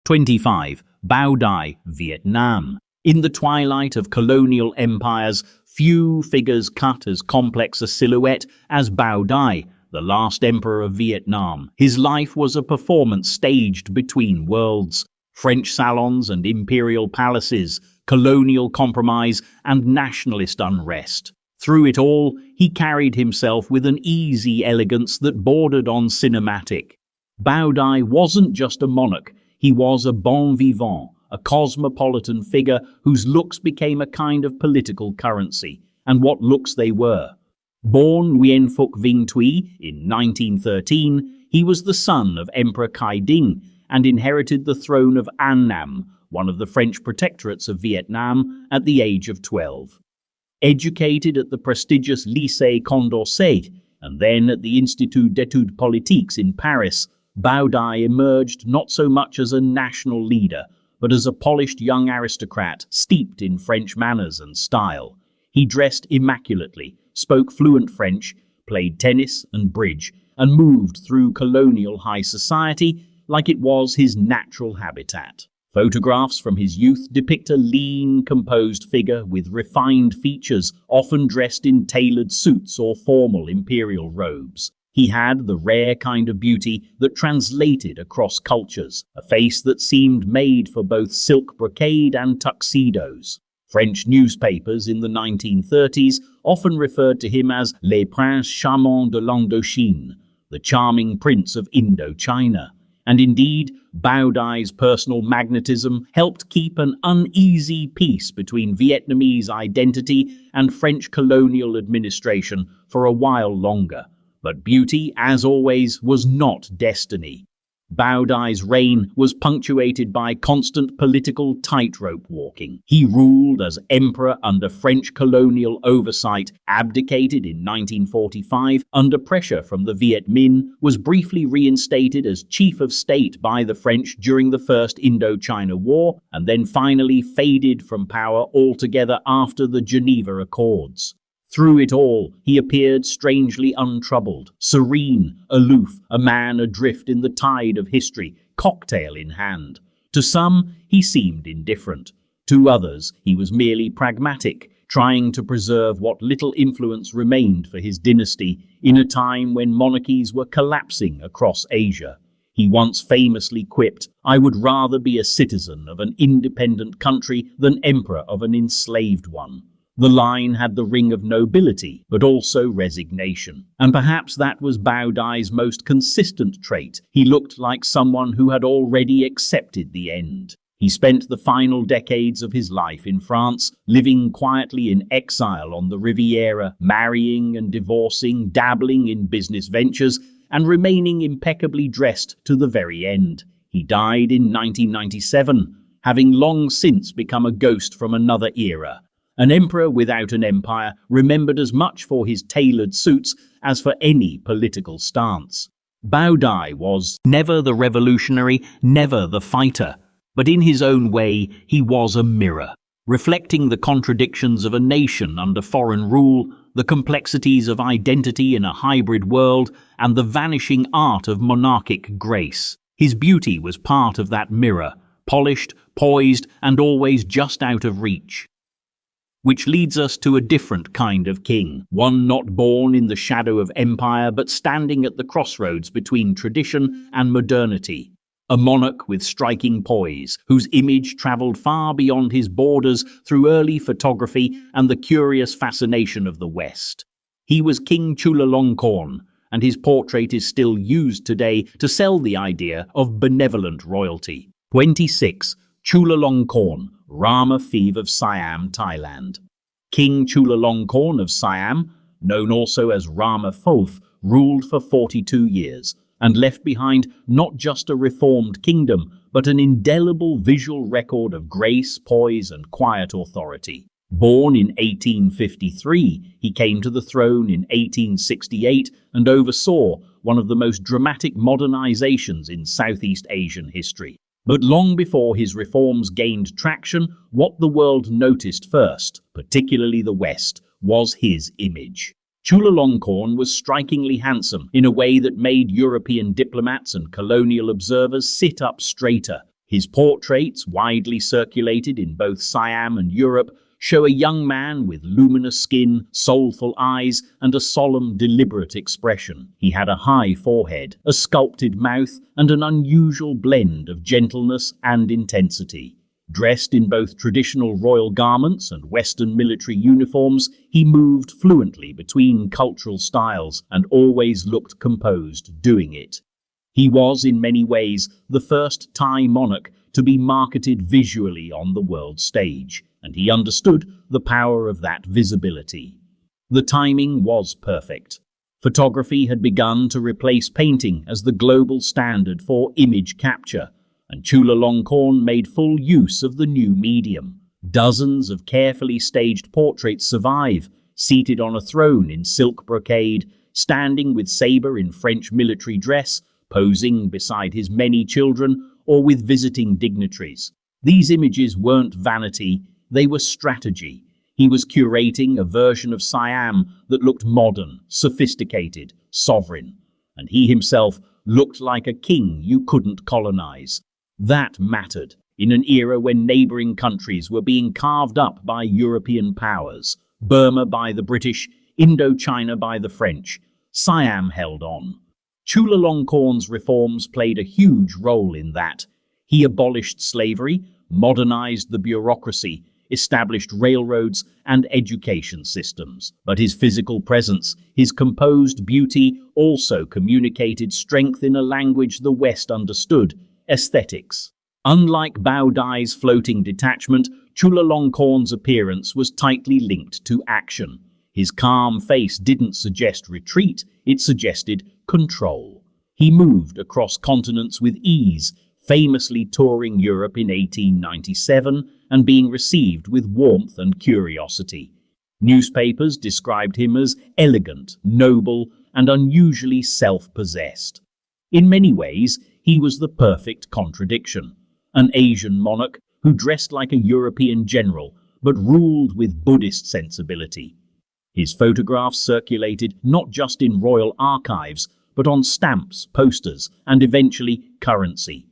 25. Bao Dai, Vietnam. In the twilight of colonial empires, few figures cut as complex a silhouette as Bao Dai, the last emperor of Vietnam. His life was a performance staged between worlds. French salons and imperial palaces, colonial compromise and nationalist unrest. Through it all, he carried himself with an easy elegance that bordered on cinematic. Bao Dai wasn't just a monarch, he was a bon vivant, a cosmopolitan figure whose looks became a kind of political currency. And what looks they were. Born Nguyen Phuc Vinh Thuy in 1913, he was the son of Emperor Khai Dinh and inherited the throne of An Nam, one of the French protectorates of Vietnam, at the age of 12. Educated at the prestigious Lycée Condorcet and then at the Institut d'études politiques in Paris, Bao Dai emerged not so much as a national leader, but as a polished young aristocrat steeped in French manners and style. He dressed immaculately, spoke fluent French, played tennis and bridge, and moved through colonial high society like it was his natural habitat. Photographs from his youth depict a lean, composed figure with refined features, often dressed in tailored suits or formal imperial robes. He had the rare kind of beauty that translated across cultures, a face that seemed made for both silk brocade and tuxedos. French newspapers in the 1930s often referred to him as Le Prince Charmant de l'Indochine, the charming prince of Indochina. And indeed, Bao Dai's personal magnetism helped keep an uneasy peace between Vietnamese identity and French colonial administration for a while longer. But beauty, as always, was not destiny. Bao Dai's reign was punctuated by constant political tightrope walking. He ruled as emperor under French colonial oversight, abdicated in 1945 under pressure from the Viet Minh, was briefly reinstated as chief of state by the French during the First Indochina War, and then finally faded from power altogether after the Geneva Accords. Through it all, he appeared strangely untroubled, serene, aloof, a man adrift in the tide of history, cocktail in hand. To some, he seemed indifferent. To others, he was merely pragmatic, trying to preserve what little influence remained for his dynasty in a time when monarchies were collapsing across Asia. He once famously quipped, "I would rather be a citizen of an independent country than emperor of an enslaved one." The line had the ring of nobility, but also resignation. And perhaps that was Bao Dai's most consistent trait. He looked like someone who had already accepted the end. He spent the final decades of his life in France, living quietly in exile on the Riviera, marrying and divorcing, dabbling in business ventures, and remaining impeccably dressed to the very end. He died in 1997, having long since become a ghost from another era. An emperor without an empire, remembered as much for his tailored suits as for any political stance. Bao Dai was never the revolutionary, never the fighter, but in his own way he was a mirror, reflecting the contradictions of a nation under foreign rule, the complexities of identity in a hybrid world, and the vanishing art of monarchic grace. His beauty was part of that mirror, polished, poised, and always just out of reach. Which leads us to a different kind of king, one not born in the shadow of empire but standing at the crossroads between tradition and modernity. A monarch with striking poise, whose image travelled far beyond his borders through early photography and the curious fascination of the West. He was King Chulalongkorn, and his portrait is still used today to sell the idea of benevolent royalty. 26. Chulalongkorn, Rama IV of Siam, Thailand. King Chulalongkorn of Siam, known also as Rama IV, ruled for 42 years and left behind not just a reformed kingdom, but an indelible visual record of grace, poise, and quiet authority. Born in 1853, he came to the throne in 1868 and oversaw one of the most dramatic modernizations in Southeast Asian history. But long before his reforms gained traction, what the world noticed first, particularly the West, was his image. Chulalongkorn was strikingly handsome in a way that made European diplomats and colonial observers sit up straighter. His portraits, widely circulated in both Siam and Europe, show a young man with luminous skin, soulful eyes, and a solemn, deliberate expression. He had a high forehead, a sculpted mouth, and an unusual blend of gentleness and intensity. Dressed in both traditional royal garments and Western military uniforms, he moved fluently between cultural styles and always looked composed doing it. He was, in many ways, the first Thai monarch to be marketed visually on the world stage, and he understood the power of that visibility. The timing was perfect. Photography had begun to replace painting as the global standard for image capture, and Chulalongkorn made full use of the new medium. Dozens of carefully staged portraits survive, seated on a throne in silk brocade, standing with saber in French military dress, posing beside his many children, or with visiting dignitaries. These images weren't vanity, they were strategy. He was curating a version of Siam that looked modern, sophisticated, sovereign, and he himself looked like a king you couldn't colonize. That mattered in an era when neighboring countries were being carved up by European powers, Burma by the British, Indochina by the French. Siam held on. Chulalongkorn's reforms played a huge role in that. He abolished slavery, modernized the bureaucracy, established railroads and education systems. But his physical presence, his composed beauty, also communicated strength in a language the West understood: aesthetics. Unlike Bao Dai's floating detachment, Chulalongkorn's appearance was tightly linked to action. His calm face didn't suggest retreat, it suggested control. He moved across continents with ease, famously touring Europe in 1897 and being received with warmth and curiosity. Newspapers described him as elegant, noble, and unusually self-possessed. In many ways, he was the perfect contradiction. An Asian monarch who dressed like a European general but ruled with Buddhist sensibility. His photographs circulated not just in royal archives, but on stamps, posters, and eventually currency.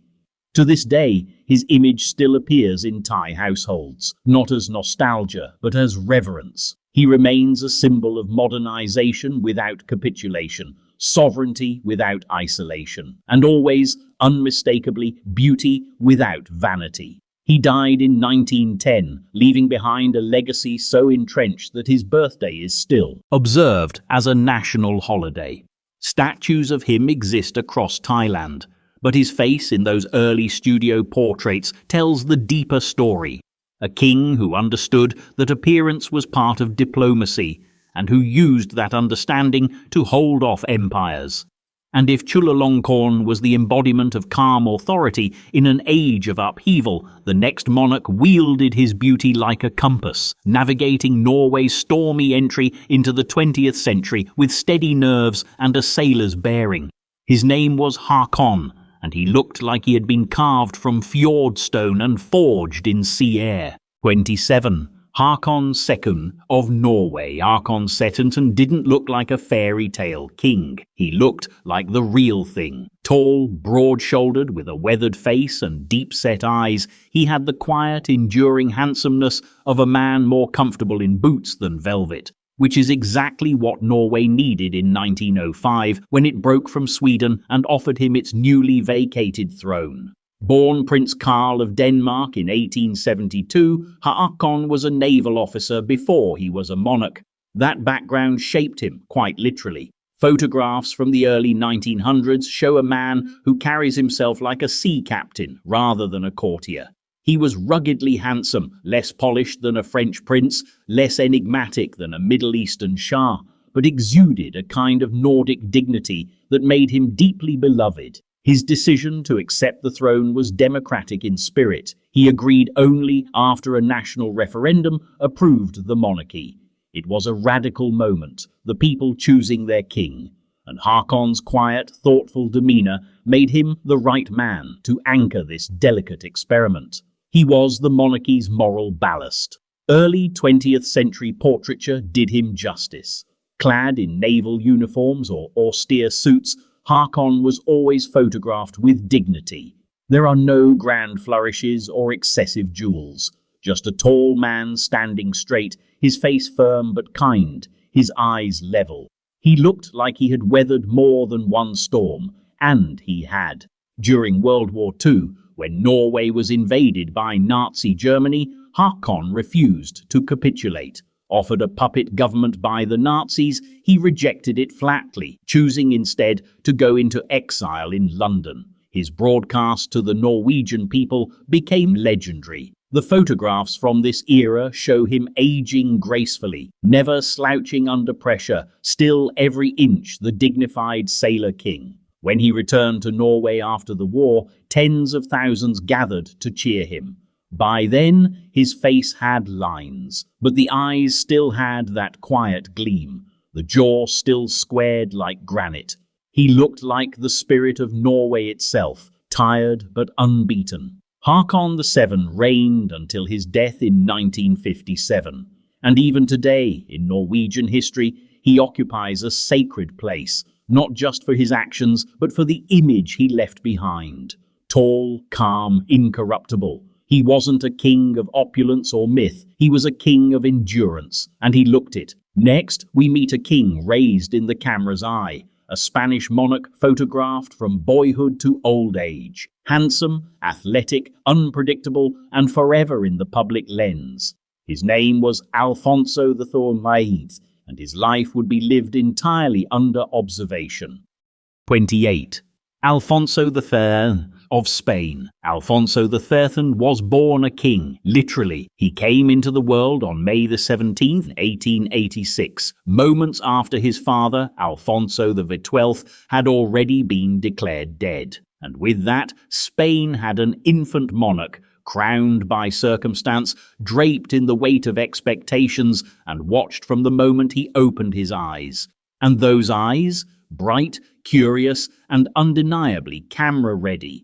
To this day, his image still appears in Thai households, not as nostalgia, but as reverence. He remains a symbol of modernization without capitulation, sovereignty without isolation, and always, unmistakably, beauty without vanity. He died in 1910, leaving behind a legacy so entrenched that his birthday is still observed as a national holiday. Statues of him exist across Thailand, but his face in those early studio portraits tells the deeper story. A king who understood that appearance was part of diplomacy, and who used that understanding to hold off empires. And if Chulalongkorn was the embodiment of calm authority in an age of upheaval, the next monarch wielded his beauty like a compass, navigating Norway's stormy entry into the 20th century with steady nerves and a sailor's bearing. His name was Haakon, and he looked like he had been carved from fjord stone and forged in sea air. 27. Haakon II of Norway. Haakon VII didn't look like a fairy tale king. He looked like the real thing. Tall, broad-shouldered, with a weathered face and deep-set eyes, he had the quiet, enduring handsomeness of a man more comfortable in boots than velvet, which is exactly what Norway needed in 1905 when it broke from Sweden and offered him its newly vacated throne. Born Prince Carl of Denmark in 1872, Haakon was a naval officer before he was a monarch. That background shaped him, quite literally. Photographs from the early 1900s show a man who carries himself like a sea captain rather than a courtier. He was ruggedly handsome, less polished than a French prince, less enigmatic than a Middle Eastern Shah, but exuded a kind of Nordic dignity that made him deeply beloved. His decision to accept the throne was democratic in spirit. He agreed only after a national referendum approved the monarchy. It was a radical moment, the people choosing their king, and Haakon's quiet, thoughtful demeanor made him the right man to anchor this delicate experiment. He was the monarchy's moral ballast. Early 20th century portraiture did him justice. Clad in naval uniforms or austere suits, Haakon was always photographed with dignity. There are no grand flourishes or excessive jewels, just a tall man standing straight, his face firm but kind, his eyes level. He looked like he had weathered more than one storm, and he had. During World War II, when Norway was invaded by Nazi Germany, Haakon refused to capitulate. Offered a puppet government by the Nazis, he rejected it flatly, choosing instead to go into exile in London. His broadcast to the Norwegian people became legendary. The photographs from this era show him aging gracefully, never slouching under pressure, still every inch the dignified sailor king. When he returned to Norway after the war, tens of thousands gathered to cheer him. By then, his face had lines, but the eyes still had that quiet gleam, the jaw still squared like granite. He looked like the spirit of Norway itself, tired but unbeaten. Haakon VII reigned until his death in 1957, and even today, in Norwegian history, he occupies a sacred place, not just for his actions, but for the image he left behind. Tall, calm, incorruptible. He wasn't a king of opulence or myth, he was a king of endurance, and he looked it. Next, we meet a king raised in the camera's eye, a Spanish monarch photographed from boyhood to old age, handsome, athletic, unpredictable, and forever in the public lens. His name was Alfonso XIII, and his life would be lived entirely under observation. 28. Alfonso III of Spain. Alfonso XIII was born a king, literally. He came into the world on May 17, 1886, moments after his father, Alfonso XII, had already been declared dead. And with that, Spain had an infant monarch, crowned by circumstance, draped in the weight of expectations, and watched from the moment he opened his eyes. And those eyes? Bright, curious, and undeniably camera-ready.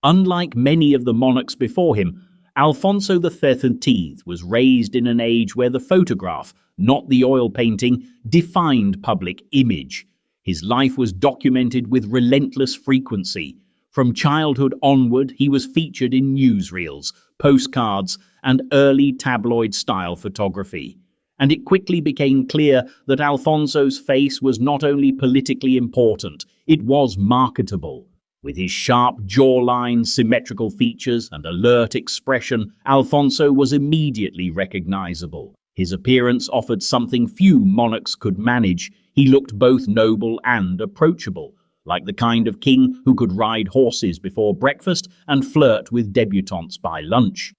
Unlike many of the monarchs before him, Alfonso XIII was raised in an age where the photograph, not the oil painting, defined public image. His life was documented with relentless frequency. From childhood onward, he was featured in newsreels, postcards, and early tabloid-style photography. And it quickly became clear that Alfonso's face was not only politically important, it was marketable. With his sharp jawline, symmetrical features, and alert expression, Alfonso was immediately recognizable. His appearance offered something few monarchs could manage. He looked both noble and approachable, like the kind of king who could ride horses before breakfast and flirt with debutantes by lunch.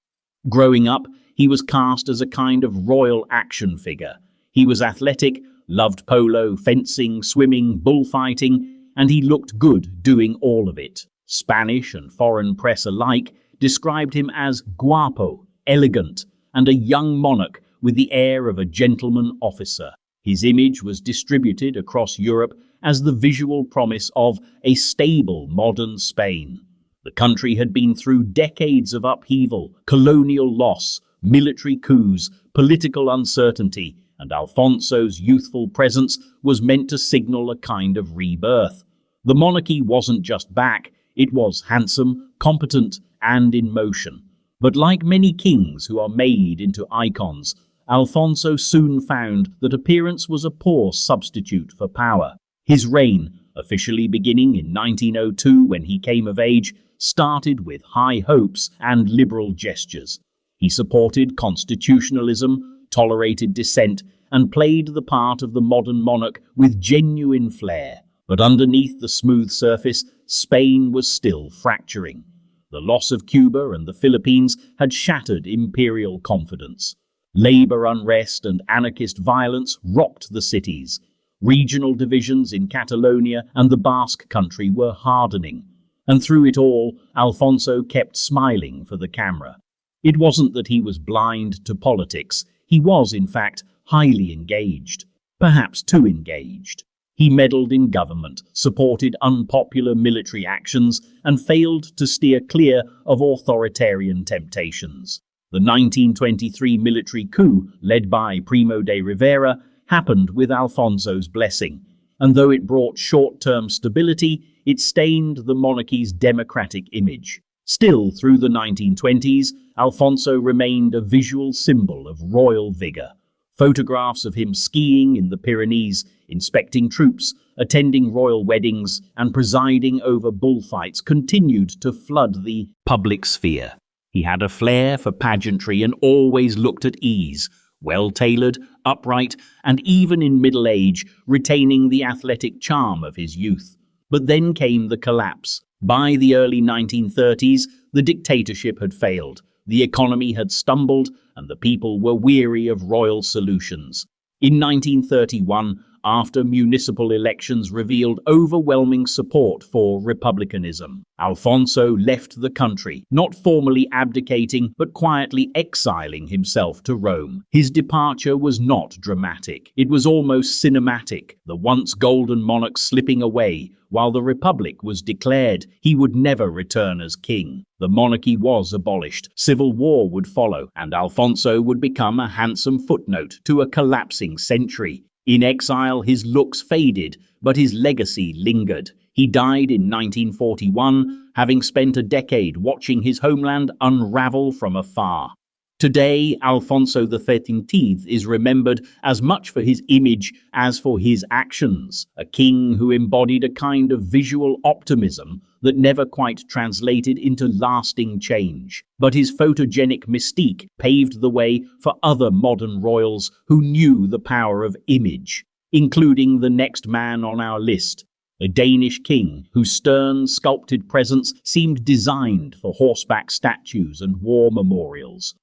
Growing up, he was cast as a kind of royal action figure. He was athletic, loved polo, fencing, swimming, bullfighting, and he looked good doing all of it. Spanish and foreign press alike described him as guapo, elegant, and a young monarch with the air of a gentleman officer. His image was distributed across Europe as the visual promise of a stable modern Spain. The country had been through decades of upheaval, colonial loss, military coups, political uncertainty, and Alfonso's youthful presence was meant to signal a kind of rebirth. The monarchy wasn't just back, it was handsome, competent, and in motion. But like many kings who are made into icons, Alfonso soon found that appearance was a poor substitute for power. His reign, officially beginning in 1902 when he came of age, started with high hopes and liberal gestures. He supported constitutionalism, tolerated dissent, and played the part of the modern monarch with genuine flair. But underneath the smooth surface, Spain was still fracturing. The loss of Cuba and the Philippines had shattered imperial confidence. Labor unrest and anarchist violence rocked the cities. Regional divisions in Catalonia and the Basque country were hardening. And through it all, Alfonso kept smiling for the camera. It wasn't that he was blind to politics. He was, in fact, highly engaged. Perhaps too engaged. He meddled in government, supported unpopular military actions, and failed to steer clear of authoritarian temptations. The 1923 military coup, led by Primo de Rivera, happened with Alfonso's blessing, and though it brought short-term stability, it stained the monarchy's democratic image. Still, through the 1920s, Alfonso remained a visual symbol of royal vigor. Photographs of him skiing in the Pyrenees, inspecting troops, attending royal weddings, and presiding over bullfights continued to flood the public sphere. He had a flair for pageantry and always looked at ease, well-tailored, upright, and even in middle age, retaining the athletic charm of his youth. But then came the collapse. By the early 1930s, the dictatorship had failed, the economy had stumbled, and the people were weary of royal solutions. In 1931, after municipal elections revealed overwhelming support for republicanism, Alfonso left the country, not formally abdicating but quietly exiling himself to Rome. His departure was not dramatic. It was almost cinematic, the once golden monarch slipping away while the republic was declared. He would never return as king. The monarchy was abolished, civil war would follow, and Alfonso would become a handsome footnote to a collapsing century. In exile, his looks faded, but his legacy lingered. He died in 1941, having spent a decade watching his homeland unravel from afar. Today, Alfonso XIII is remembered as much for his image as for his actions, a king who embodied a kind of visual optimism that never quite translated into lasting change. But his photogenic mystique paved the way for other modern royals who knew the power of image, including the next man on our list, a Danish king whose stern, sculpted presence seemed designed for horseback statues and war memorials.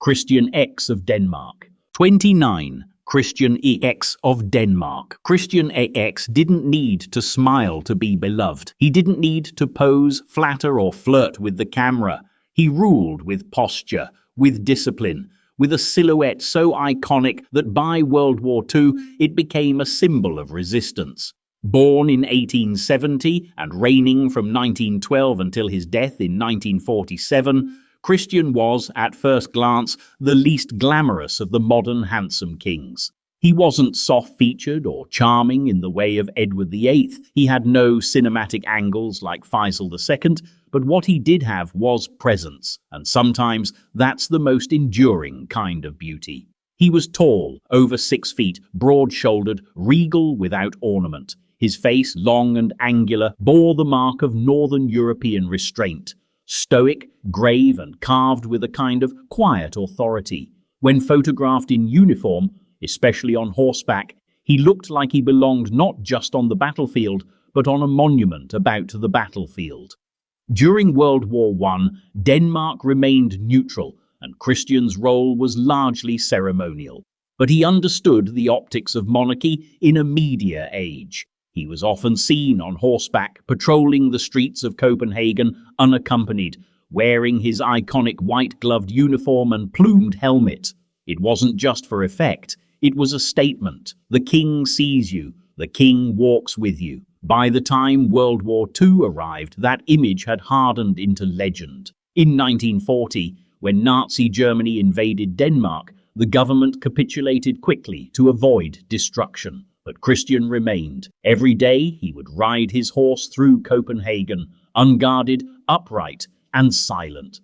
Christian X of Denmark. 29. Christian EX of Denmark. Christian EX didn't need to smile to be beloved. He didn't need to pose, flatter, or flirt with the camera. He ruled with posture, with discipline, with a silhouette so iconic that by World War II it became a symbol of resistance. Born in 1870 and reigning from 1912 until his death in 1947, Christian was, at first glance, the least glamorous of the modern handsome kings. He wasn't soft-featured or charming in the way of Edward VIII. He had no cinematic angles like Faisal II, but what he did have was presence, and sometimes that's the most enduring kind of beauty. He was tall, over 6 feet, broad-shouldered, regal without ornament. His face, long and angular, bore the mark of Northern European restraint. Stoic, grave, and carved with a kind of quiet authority. When photographed in uniform, especially on horseback, he looked like he belonged not just on the battlefield, but on a monument about the battlefield. During World War I, Denmark remained neutral, and Christian's role was largely ceremonial. But he understood the optics of monarchy in a media age. He was often seen on horseback, patrolling the streets of Copenhagen unaccompanied, wearing his iconic white-gloved uniform and plumed helmet. It wasn't just for effect, it was a statement. The king sees you, the king walks with you. By the time World War II arrived, that image had hardened into legend. In 1940, when Nazi Germany invaded Denmark, the government capitulated quickly to avoid destruction. But Christian remained. Every day he would ride his horse through Copenhagen, unguarded, upright, and silent.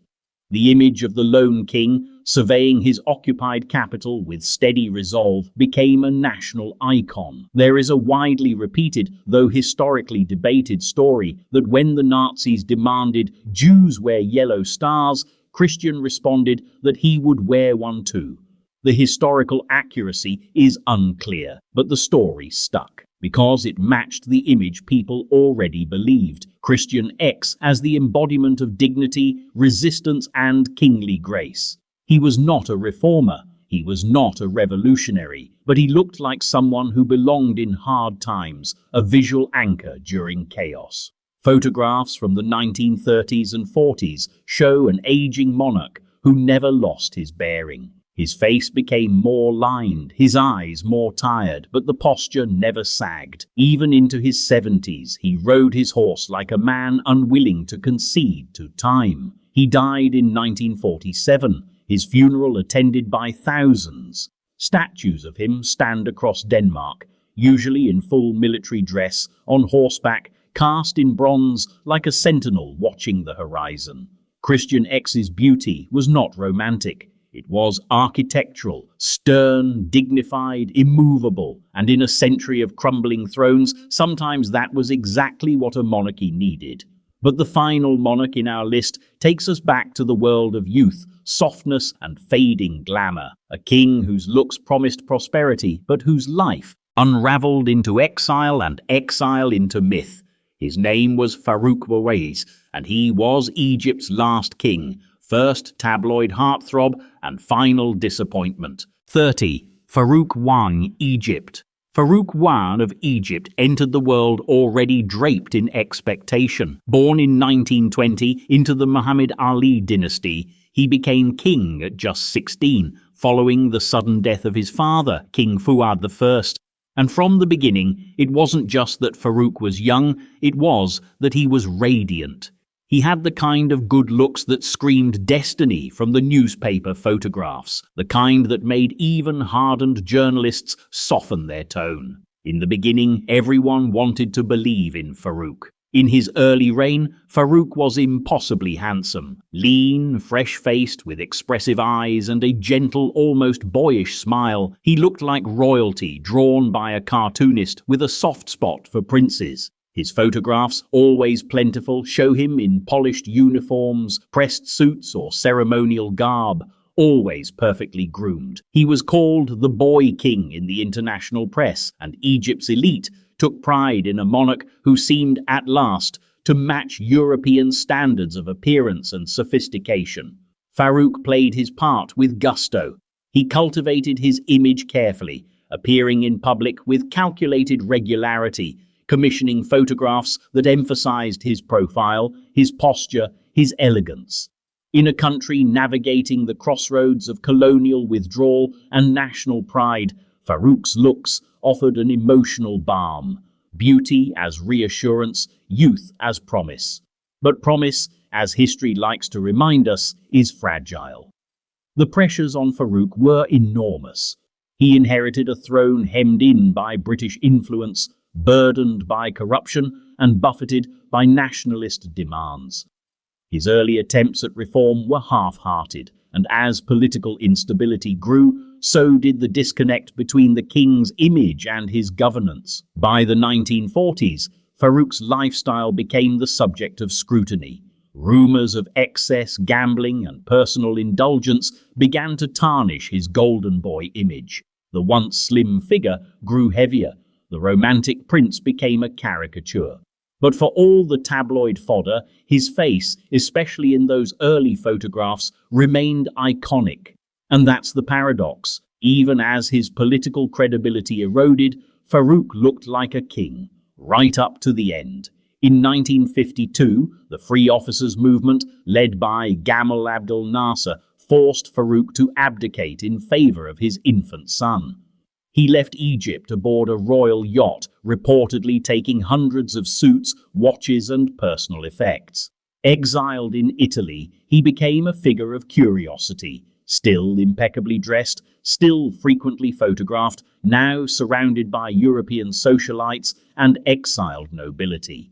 The image of the lone king, surveying his occupied capital with steady resolve, became a national icon. There is a widely repeated, though historically debated story that when the Nazis demanded Jews wear yellow stars, Christian responded that he would wear one too. The historical accuracy is unclear, but the story stuck, because it matched the image people already believed. Christian X as the embodiment of dignity, resistance, and kingly grace. He was not a reformer, he was not a revolutionary, but he looked like someone who belonged in hard times, a visual anchor during chaos. Photographs from the 1930s and 40s show an aging monarch who never lost his bearing. His face became more lined, his eyes more tired, but the posture never sagged. Even into his 70s, he rode his horse like a man unwilling to concede to time. He died in 1947, his funeral attended by thousands. Statues of him stand across Denmark, usually in full military dress, on horseback, cast in bronze like a sentinel watching the horizon. Christian X's beauty was not romantic. It was architectural, stern, dignified, immovable, and in a century of crumbling thrones, sometimes that was exactly what a monarchy needed. But the final monarch in our list takes us back to the world of youth, softness, and fading glamour. A king whose looks promised prosperity, but whose life unraveled into exile and exile into myth. His name was Farouk of Egypt, and he was Egypt's last king, first tabloid heartthrob and final disappointment. 30. Farouk I, Egypt. Farouk I of Egypt entered the world already draped in expectation. Born in 1920 into the Muhammad Ali dynasty, he became king at just 16, following the sudden death of his father, King Fuad I. And from the beginning, it wasn't just that Farouk was young, it was that he was radiant. He had the kind of good looks that screamed destiny from the newspaper photographs, the kind that made even hardened journalists soften their tone. In the beginning, everyone wanted to believe in Farouk. In his early reign, Farouk was impossibly handsome, lean, fresh-faced, with expressive eyes and a gentle, almost boyish smile. He looked like royalty drawn by a cartoonist with a soft spot for princes. His photographs, always plentiful, show him in polished uniforms, pressed suits, or ceremonial garb, always perfectly groomed. He was called the Boy King in the international press, and Egypt's elite took pride in a monarch who seemed at last to match European standards of appearance and sophistication. Farouk played his part with gusto. He cultivated his image carefully, appearing in public with calculated regularity, commissioning photographs that emphasized his profile, his posture, his elegance. In a country navigating the crossroads of colonial withdrawal and national pride, Farouk's looks offered an emotional balm, beauty as reassurance, youth as promise. But promise, as history likes to remind us, is fragile. The pressures on Farouk were enormous. He inherited a throne hemmed in by British influence, burdened by corruption, and buffeted by nationalist demands. His early attempts at reform were half-hearted, and as political instability grew, so did the disconnect between the king's image and his governance. By the 1940s, Farouk's lifestyle became the subject of scrutiny. Rumors of excess gambling and personal indulgence began to tarnish his golden boy image. The once slim figure grew heavier. The romantic prince became a caricature. But for all the tabloid fodder, his face, especially in those early photographs, remained iconic. And that's the paradox. Even as his political credibility eroded, Farouk looked like a king, right up to the end. In 1952, the Free Officers movement, led by Gamal Abdel Nasser, forced Farouk to abdicate in favor of his infant son. He left Egypt aboard a royal yacht, reportedly taking hundreds of suits, watches, and personal effects. Exiled in Italy, he became a figure of curiosity, still impeccably dressed, still frequently photographed, now surrounded by European socialites and exiled nobility.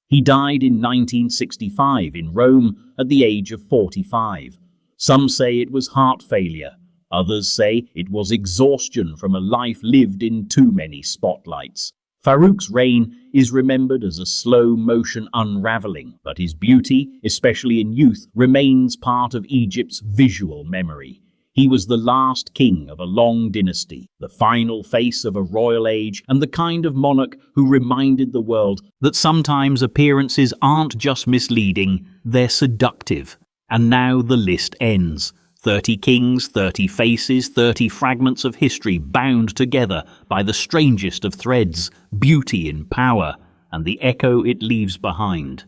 He died in 1965 in Rome at the age of 45. Some say it was heart failure. Others say it was exhaustion from a life lived in too many spotlights. Farouk's reign is remembered as a slow-motion unraveling, but his beauty, especially in youth, remains part of Egypt's visual memory. He was the last king of a long dynasty, the final face of a royal age, and the kind of monarch who reminded the world that sometimes appearances aren't just misleading, they're seductive. And now the list ends. 30 kings, 30 faces, 30 fragments of history bound together by the strangest of threads, beauty in power, and the echo it leaves behind.